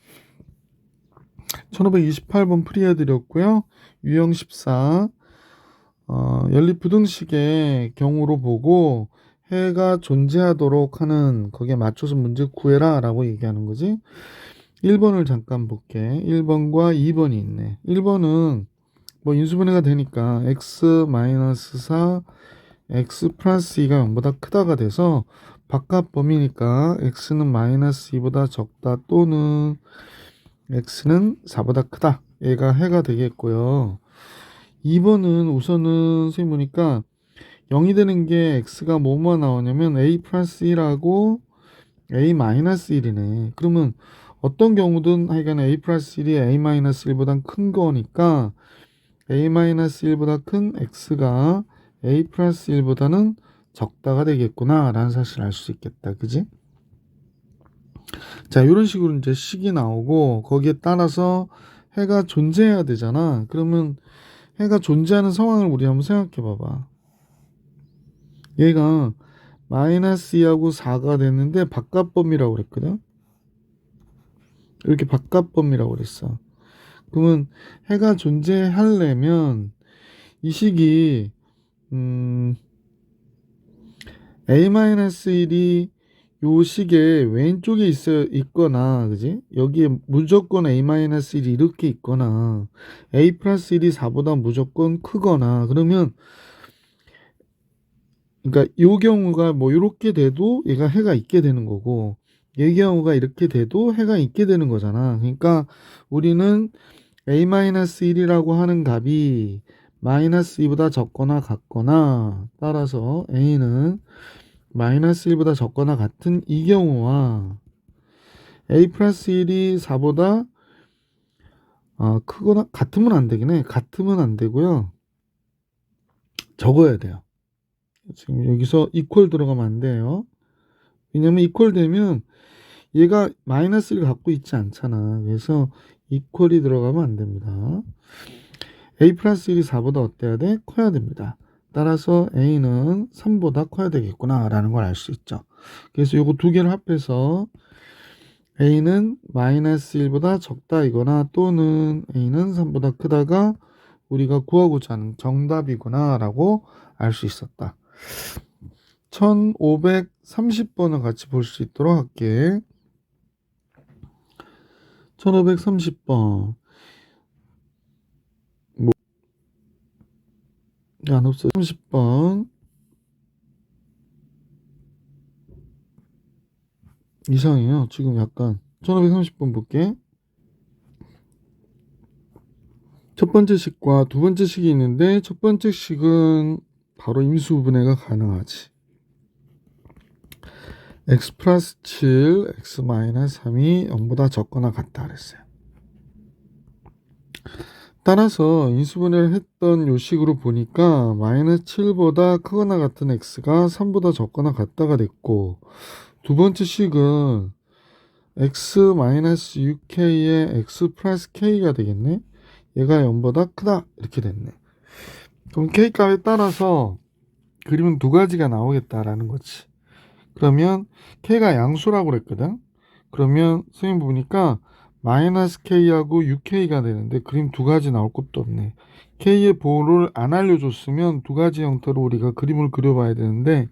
1528번 풀이해드렸고요. 유형 14 연립부등식의 경우로 보고 해가 존재하도록 하는 거기에 맞춰서 문제 구해라 라고 얘기하는 거지. 1번을 잠깐 볼게. 1번과 2번이 있네. 1번은 뭐 인수분해가 되니까 x 마이너스 4 x 플러스 2가 0보다 크다가 돼서 바깥 범위니까 x는 마이너스 2보다 적다 또는 x는 4보다 크다. 얘가 해가 되겠고요. 2번은 우선은 선생님 보니까 0이 되는 게 x가 뭐뭐 나오냐면 a 플러스 1하고 a 마이너스 1이네. 그러면 어떤 경우든 하여간 a 플러스 1이 a 마이너스 1보다 큰 거니까 a-1보다 큰 x가 a 플러스 1보다는 적다가 되겠구나 라는 사실을 알 수 있겠다. 그지? 자, 이런 식으로 이제 식이 나오고 거기에 따라서 해가 존재해야 되잖아. 그러면 해가 존재하는 상황을 우리 한번 생각해 봐봐. 얘가 마이너스 2하고 4가 됐는데 바깥 범위라고 그랬거든. 이렇게 바깥 범위라고 그랬어. 그러면 해가 존재하려면 이 식이 a-1이 요 식의 왼쪽에 있거나 그지? 여기에 무조건 a-1이 이렇게 있거나 a 플러스 1이 4보다 무조건 크거나 그러면 그러니까 요 경우가 뭐 이렇게 돼도 얘가 해가 있게 되는 거고 이 경우가 이렇게 돼도 해가 있게 되는 거잖아. 그러니까 우리는 a-1이라고 하는 값이 마이너스 2보다 적거나 같거나, 따라서 a는 마이너스 1보다 적거나 같은 이 경우와 a 플러스 1이 4보다 크거나 같으면 안 되긴 해. 같으면 안 되고요. 적어야 돼요. 지금 여기서 이퀄 들어가면 안 돼요. 왜냐면 이퀄 되면 얘가 마이너스를 갖고 있지 않잖아. 그래서 이퀄이 들어가면 안 됩니다. a 플러스 1이 4보다 어때야 돼? 커야 됩니다. 따라서 a는 3보다 커야 되겠구나 라는 걸 알 수 있죠. 그래서 요거 두 개를 합해서 a는 마이너스 1보다 적다이거나 또는 a는 3보다 크다가 우리가 구하고자 하는 정답이구나 라고 알 수 있었다. 1530번을 같이 볼 수 있도록 할게. 1530번 안 없어. 30번 이상해요. 지금 약간 1530번 볼게. 첫 번째 식과 두 번째 식이 있는데 첫 번째 식은 바로 임수분해가 가능하지. x 플러스 7, x 마이너스 3이 0보다 적거나 같다 그랬어요. 따라서 인수분해를 했던 요 식으로 보니까 마이너스 7보다 크거나 같은 x가 3보다 적거나 같다가 됐고, 두 번째 식은 x 마이너스 6k의 x 플러스 k가 되겠네. 얘가 0보다 크다 이렇게 됐네. 그럼 k 값에 따라서 그림은 두 가지가 나오겠다라는 거지. 그러면 k가 양수라고 그랬거든. 그러면 선생님 보니까 마이너스 k하고 6k가 되는데 그림 두 가지 나올 것도 없네. k의 보호를 안 알려줬으면 두 가지 형태로 우리가 그림을 그려봐야 되는데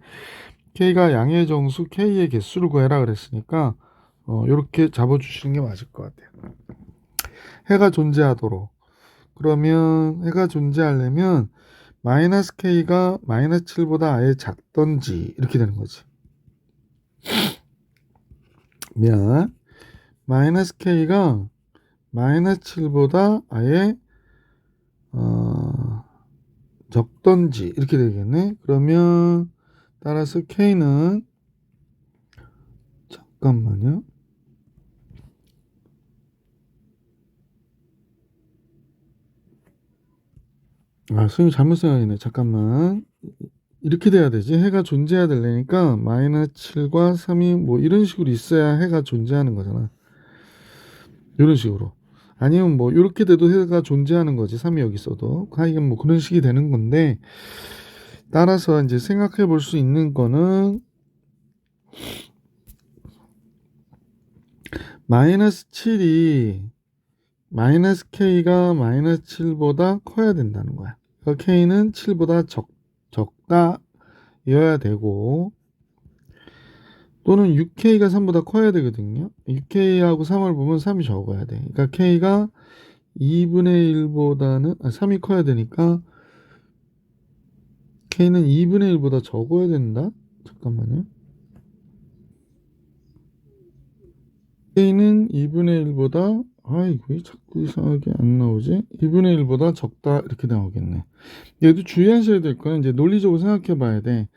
k가 양의 정수 k의 개수를 구해라 그랬으니까 이렇게 잡아주시는 게 맞을 것 같아요. 해가 존재하도록. 그러면 해가 존재하려면 마이너스 k가 마이너스 7보다 아예 작던지 이렇게 되는 거지. 미안. 마이너스 k가 마이너스 7보다 아예 적던지 이렇게 되겠네. 그러면 따라서 k는 잠깐만요. 선생님 잘못 생각했네. 잠깐만. 이렇게 돼야 되지. 해가 존재해야 되려니까 마이너스 7과 3이 뭐 이런 식으로 있어야 해가 존재하는 거잖아. 이런 식으로. 아니면 뭐 이렇게 돼도 해가 존재하는 거지. 3이 여기 있어도. 하여간 뭐 그런 식이 되는 건데, 따라서 이제 생각해 볼 수 있는 거는 마이너스 7이 마이너스 k가 마이너스 7보다 커야 된다는 거야. 그러니까 k는 7보다 적다여야 되고, 또는 6k가 3보다 커야 되거든요. 6k하고 3을 보면 3이 적어야 돼. 그러니까 k가 2분의 1보다는 3이 커야 되니까 k는 2분의 1보다 적어야 된다. 잠깐만요. k는 2분의 1보다 아이고 왜 자꾸 이상하게 안 나오지? 2분의 1보다 적다 이렇게 나오겠네. 얘도 주의하셔야 될 거는 이제 논리적으로 생각해 봐야 돼.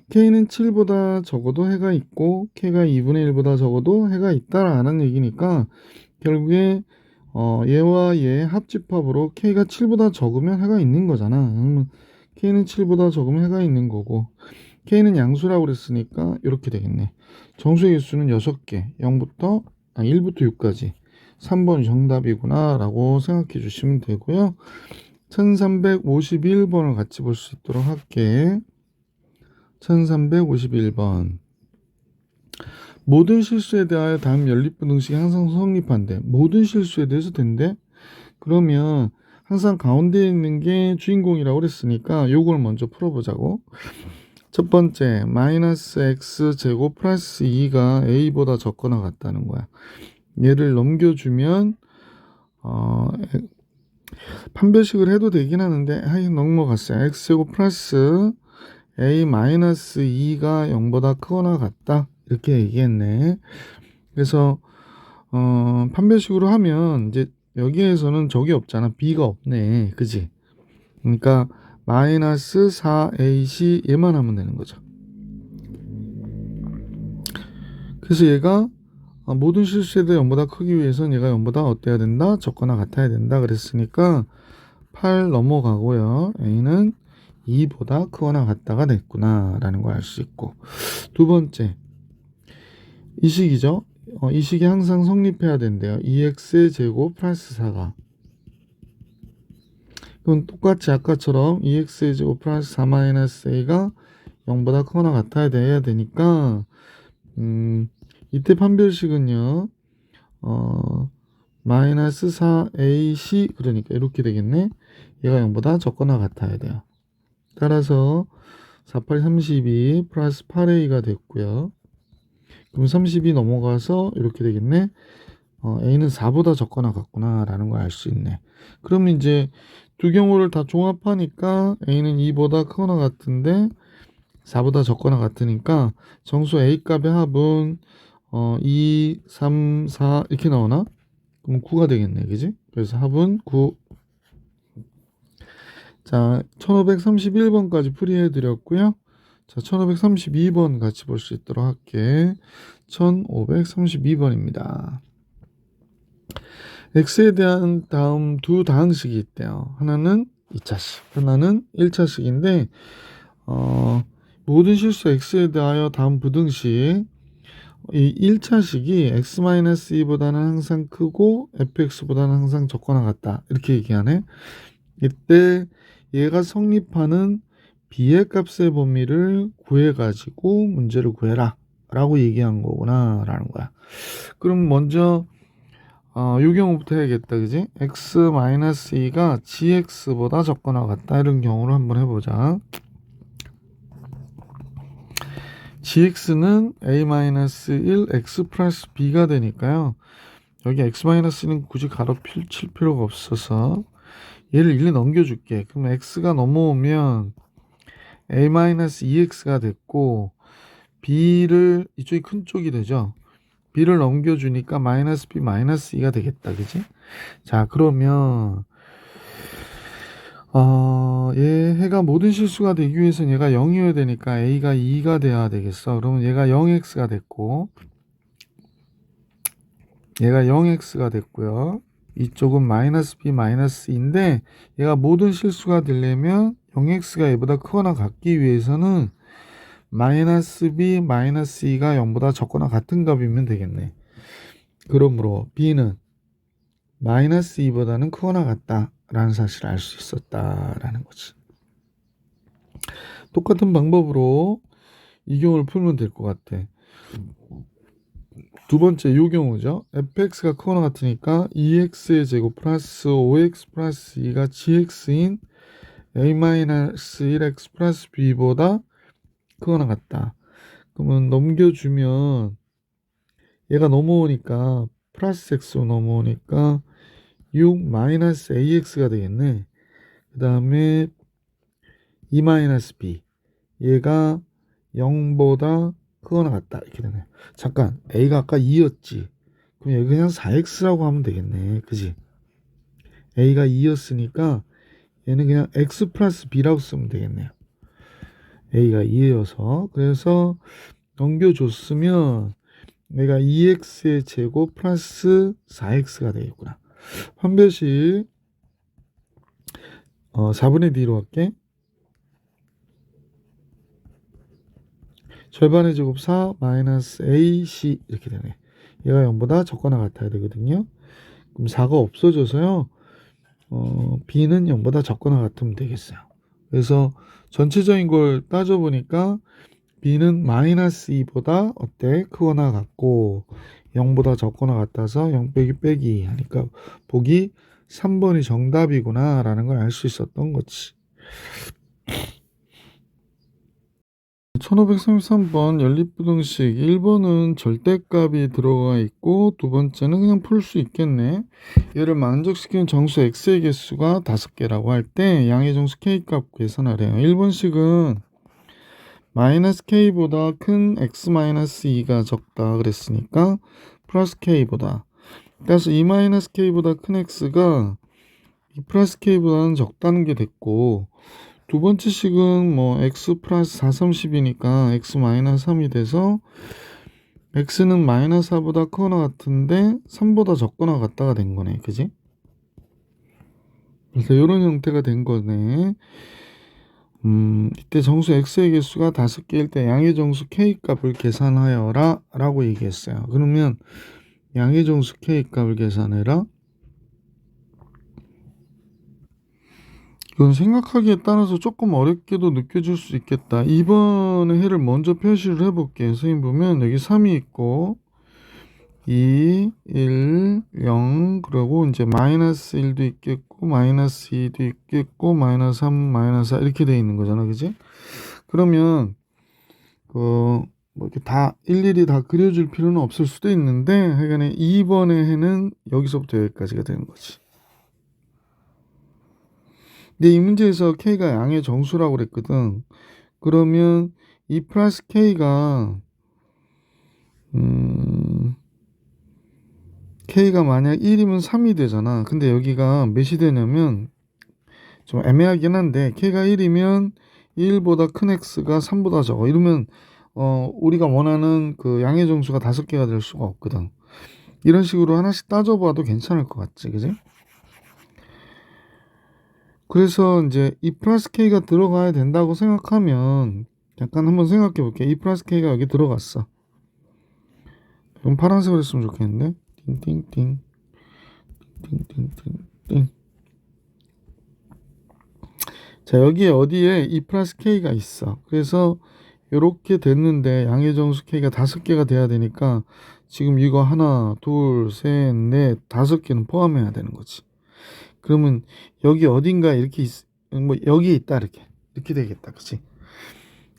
k는 7보다 적어도 해가 있고 k가 2분의 1보다 적어도 해가 있다라는 얘기니까 결국에 얘와 얘 합집합으로 k가 7보다 적으면 해가 있는 거잖아. 그러면 k는 7보다 적으면 해가 있는 거고, k는 양수라고 그랬으니까 이렇게 되겠네. 정수의 개수는 6개, 1부터 6까지. 3번이 정답이구나 라고 생각해 주시면 되고요. 1351번을 같이 볼 수 있도록 할게. 1351번. 모든 실수에 대하여 다음 연립부등식이 항상 성립한대. 모든 실수에 대해서 된대. 그러면 항상 가운데 있는 게 주인공이라고 그랬으니까 요걸 먼저 풀어보자고. 첫 번째, 마이너스 x제곱 플러스 2가 a보다 적거나 같다는 거야. 얘를 넘겨주면 판별식을 해도 되긴 하는데 넘어갔어요. x제곱 플러스 a 마이너스 2가 0보다 크거나 같다 이렇게 얘기했네. 그래서 판별식으로 하면 이제 여기에서는 적이 없잖아. b가 없네. 그지? 그러니까 마이너스 4ac 얘만 하면 되는 거죠. 그래서 얘가 모든 실수에 대해 0보다 크기 위해서는 얘가 0보다 어때야 된다? 적거나 같아야 된다 그랬으니까 8 넘어가고요. a는 2보다 크거나 같다가 됐구나 라는 걸 알 수 있고, 두 번째 이 식이죠. 이 식이 항상 성립해야 된대요. 2x의 제곱 플러스 4가, 그럼 똑같이 아까처럼 2x의 제곱 플러스 4 마이너스 a가 0보다 크거나 같아야 돼야 되니까 이때 판별식은요 마이너스 4ac, 그러니까 이렇게 되겠네. 얘가 0보다 적거나 같아야 돼요. 따라서 4, 8, 32 플러스 8a가 됐고요. 그럼 30이 넘어가서 이렇게 되겠네. a는 4보다 적거나 같구나 라는 걸 알 수 있네. 그러면 이제 두 경우를 다 종합하니까 a는 2보다 크거나 같은데 4보다 적거나 같으니까 정수 a 값의 합은 2, 3, 4 이렇게 나오나? 그럼 9가 되겠네, 그지? 그래서 합은 9. 자, 1531번까지 풀이해 드렸고요. 자, 1532번 같이 볼 수 있도록 할게. 1532번입니다. x에 대한 다음 두 다항식이 있대요. 하나는 2차식, 하나는 1차식인데 모든 실수 x에 대하여 다음 부등식, 이 1차식이 x-2보다는 항상 크고 fx보다는 항상 적거나 같다 이렇게 얘기하네. 이때 얘가 성립하는 b의 값의 범위를 구해가지고 문제를 구해라 라고 얘기한 거구나 라는 거야. 그럼 먼저 요 경우부터 해야겠다, 그지? x-2가 gx보다 적거나 같다 이런 경우를 한번 해보자. gx는 a-1 x 플러스 b가 되니까요. 여기 x-는 굳이 가로 칠 필요가 없어서 얘를 일리 넘겨줄게. 그럼 x가 넘어오면 a-2x가 됐고 b를 이쪽이 큰 쪽이 되죠. b를 넘겨주니까 마이너스 b 마이너스 2가 되겠다, 그지? 자, 그러면 얘가 모든 실수가 되기 위해서는 얘가 0이어야 되니까 a가 2가 돼야 되겠어. 그러면 얘가 0x가 됐고 얘가 0x가 됐고요. 이쪽은 마이너스 b 마이너스 2인데 얘가 모든 실수가 되려면 0x가 얘보다 크거나 같기 위해서는 마이너스 b 마이너스 2가 0보다 적거나 같은 값이면 되겠네. 그러므로 b는 마이너스 2보다는 크거나 같다 라는 사실을 알 수 있었다라는 거지. 똑같은 방법으로 이 경우를 풀면 될 것 같아. 두 번째 이 경우죠. fx가 크거나 같으니까 2x의 제곱 플러스 5x 플러스 2가 gx인 a-1x 플러스 b보다 크거나 같다. 그러면 넘겨주면 얘가 넘어오니까 플러스 x로 넘어오니까 6 마이너스 ax가 되겠네. 그 다음에 2 마이너스 b, 얘가 0보다 크거나 같다 이렇게 되네. 잠깐, a가 아까 2였지. 그럼 여기 그냥 4x라고 하면 되겠네, 그지? a가 2였으니까 얘는 그냥 x 플러스 b라고 쓰면 되겠네요. a가 2여서. 그래서 넘겨줬으면 얘가 2x의 제곱 플러스 4x가 되겠구나. 판별식 4분의 d로 할게. 절반의 제곱 4 마이너스 ac 이렇게 되네. 얘가 0보다 적거나 같아야 되거든요. 그럼 4가 없어져서요. b는 0보다 적거나 같으면 되겠어요. 그래서 전체적인 걸 따져보니까 b는 마이너스 2보다 어때? 크거나 같고 0보다 적거나 같아서 0 빼기 빼기 하니까 보기 3번이 정답이구나 라는 걸 알 수 있었던 거지. 1533번 연립부등식 1번은 절대값이 들어가 있고 두 번째는 그냥 풀 수 있겠네. 얘를 만족시키는 정수 x의 개수가 5개라고 할 때 양의 정수 k값 계산하래요. 1번식은 마이너스 k보다 큰 x 마이너스 2가 적다 그랬으니까 플러스 k보다, 따라서 2 마이너스 k보다 큰 x가 2 플러스 k보다는 적다는 게 됐고, 두 번째 식은 뭐 x 플러스 4, 30이니까 x 마이너스 3이 돼서 x는 마이너스 4보다 크거나 같은데 3보다 적거나 같다가 된 거네. 그지? 그래서 이런 형태가 된 거네. 이때 정수 x의 개수가 5개일 때 양의 정수 k 값을 계산하여라 라고 얘기했어요. 그러면 양의 정수 k 값을 계산해라. 이건 생각하기에 따라서 조금 어렵게도 느껴질 수 있겠다. 이번에 해를 먼저 표시를 해볼게요. 선생님 보면 여기 3이 있고 2, 1, 0 그리고 이제 마이너스 1도 있겠고 마이너스 2도 있겠고 마이너스 3, 마이너스 4 이렇게 되어 있는 거잖아. 그지? 그러면 뭐 이렇게 다 일일이 다 그려줄 필요는 없을 수도 있는데 하여간에 2번의 해는 여기서부터 여기까지가 되는 거지. 근데 이 문제에서 k가 양의 정수라고 그랬거든. 그러면 이 플러스 k가 k가 만약 1이면 3이 되잖아. 근데 여기가 몇이 되냐면 좀 애매하긴 한데 k가 1이면 1보다 큰 x가 3보다 적어. 이러면 우리가 원하는 그 양의 정수가 5개가 될 수가 없거든. 이런 식으로 하나씩 따져봐도 괜찮을 것 같지, 그지? 그래서 이제 이 플러스 k가 들어가야 된다고 생각하면 약간 한번 생각해 볼게. 이 플러스 k가 여기 들어갔어. 그럼 파란색으로 했으면 좋겠는데. 띵띵띵 띵띵띵띵. 자, 여기에 어디에 이 플러스 k가 있어. 그래서 이렇게 됐는데 양의 정수 k가 5개가 돼야 되니까 지금 이거 하나, 둘, 셋, 넷, 5개는 포함해야 되는 거지. 그러면 여기 어딘가 이렇게 뭐 여기 있다 이렇게 되겠다. 그치?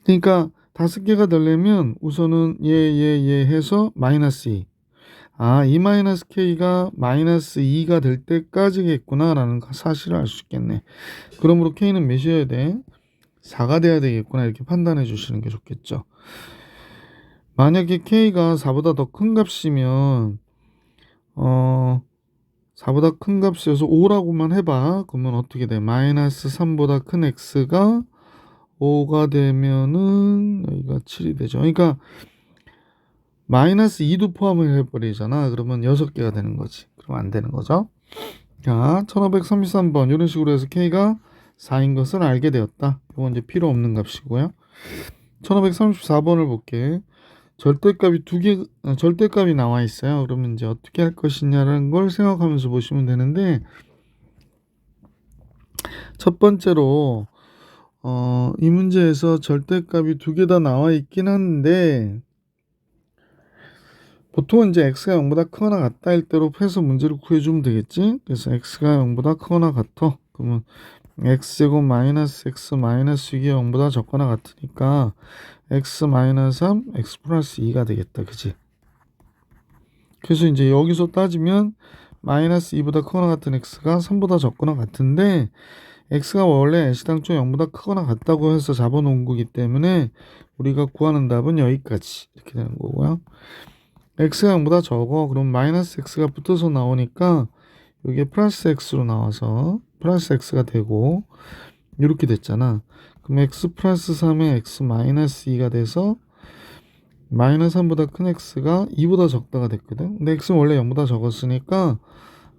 그러니까 5개가 되려면 우선은 얘 해서 마이너스 2. 이 마이너스 k가 마이너스 2가 될 때까지겠구나 라는 사실을 알 수 있겠네. 그러므로 k는 몇이어야 돼? 4가 돼야 되겠구나 이렇게 판단해 주시는 게 좋겠죠. 만약에 k가 4보다 더 큰 값이면 4보다 큰 값이어서 5라고만 해봐. 그러면 어떻게 돼? 마이너스 3보다 큰 x가 5가 되면은 여기가 7이 되죠. 그러니까 마이너스 2도 포함을 해버리잖아. 그러면 6개가 되는 거지. 그럼 안 되는 거죠. 자, 1533번 이런 식으로 해서 k가 4인 것을 알게 되었다. 이건 이제 필요 없는 값이고요. 1534번을 볼게. 절대값이 나와 있어요. 그러면 이제 어떻게 할 것이냐라는 걸 생각하면서 보시면 되는데, 첫 번째로, 이 문제에서 절대값이 2개 다 나와 있긴 한데, 보통은 이제 x가 0보다 크거나 같다 일 때로 해서 문제를 구해주면 되겠지? 그래서 x가 0보다 크거나 같아. 그러면 x제곱 마이너스 x 마이너스 6이 0보다 적거나 같으니까 x 마이너스 3, x 플러스 2가 되겠다. 그치? 그래서 이제 여기서 따지면 마이너스 2보다 크거나 같은 x가 3보다 적거나 같은데 x가 원래 애시당초 0보다 크거나 같다고 해서 잡아놓은 거기 때문에 우리가 구하는 답은 여기까지 이렇게 되는 거고요. x가 0보다 적어. 그럼 마이너스 x가 붙어서 나오니까 이게 플러스 x로 나와서 플러스 x가 되고 이렇게 됐잖아. 그럼 x 플러스 3에 x 마이너스 2가 돼서 마이너스 3보다 큰 x가 2보다 적다가 됐거든. 근데 x는 원래 0보다 적었으니까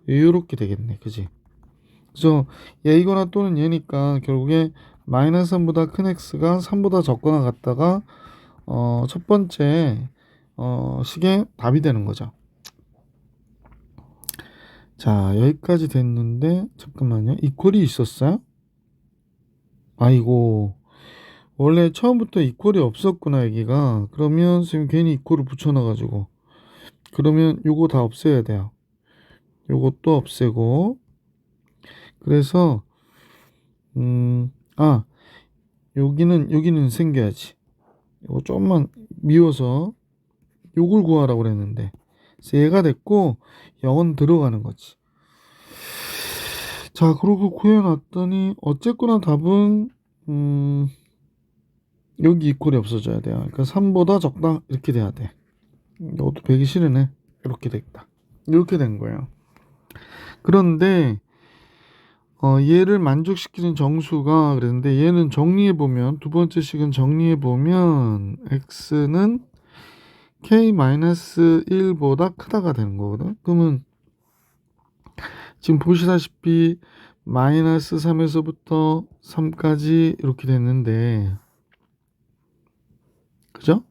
이렇게 되겠네. 그지? 그래서 얘이거나 또는 얘니까 결국에 마이너스 3보다 큰 x가 3보다 적거나 같다가 첫 번째 식의 답이 되는 거죠. 자, 여기까지 됐는데 잠깐만요. 이퀄이 있었어요? 아이고, 원래 처음부터 이퀄이 없었구나 여기가. 그러면 지금 괜히 이퀄을 붙여놔가지고 그러면 요거 다 없애야 돼요. 요것도 없애고 그래서 여기는 생겨야지. 요거 좀만 미워서 요걸 구하라고 그랬는데 얘가 됐고 0은 들어가는 거지. 자, 그러고 구해놨더니 어쨌거나 답은 여기 이퀄이 없어져야 돼요. 그러니까 3보다 적다 이렇게 돼야 돼. 이것도 배기 싫으네. 이렇게 됐다. 이렇게 된 거예요. 그런데 얘를 만족시키는 정수가 그랬는데 얘는 정리해보면 두 번째 식은 정리해보면 x는 k-1보다 크다가 되는 거거든. 그러면 지금 보시다시피 마이너스 3에서부터 3까지 이렇게 됐는데 그죠?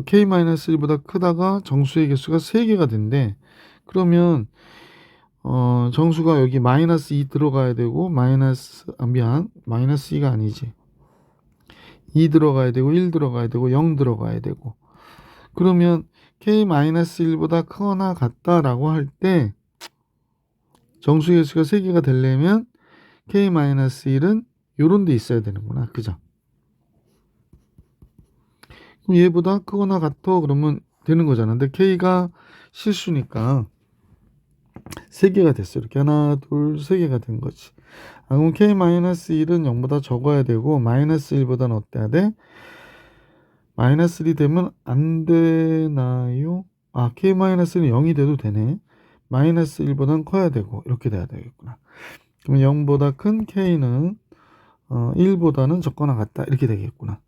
k-1보다 크다가 정수의 개수가 3개가 된대. 그러면 정수가 여기 마이너스 2 들어가야 되고 마이너스 마이너스 2가 아니지. 2 들어가야 되고 1 들어가야 되고 0 들어가야 되고. 그러면 k-1보다 크거나 같다라고 할 때 정수의 개수가 3개가 되려면 k-1은 요런 데 있어야 되는구나. 그죠? 그럼 얘보다 크거나 같아 그러면 되는 거잖아. 근데 k가 실수니까 3개가 됐어. 이렇게 하나, 둘, 3개가 된 거지. 그럼 k-1은 0보다 적어야 되고 마이너스 1보다는 어때야 돼? 마이너스 1이 되면 안 되나요? k-는 0이 돼도 되네. 마이너스 1보다는 커야 되고 이렇게 돼야 되겠구나. 그럼 0보다 큰 k는 1보다는 적거나 같다 이렇게 되겠구나.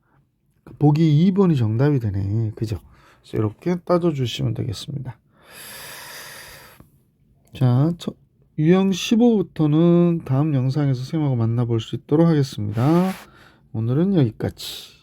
보기 2번이 정답이 되네. 그죠? 그래서 이렇게 따져주시면 되겠습니다. 자, 유형 15부터는 다음 영상에서 선생님하고 만나볼 수 있도록 하겠습니다. 오늘은 여기까지.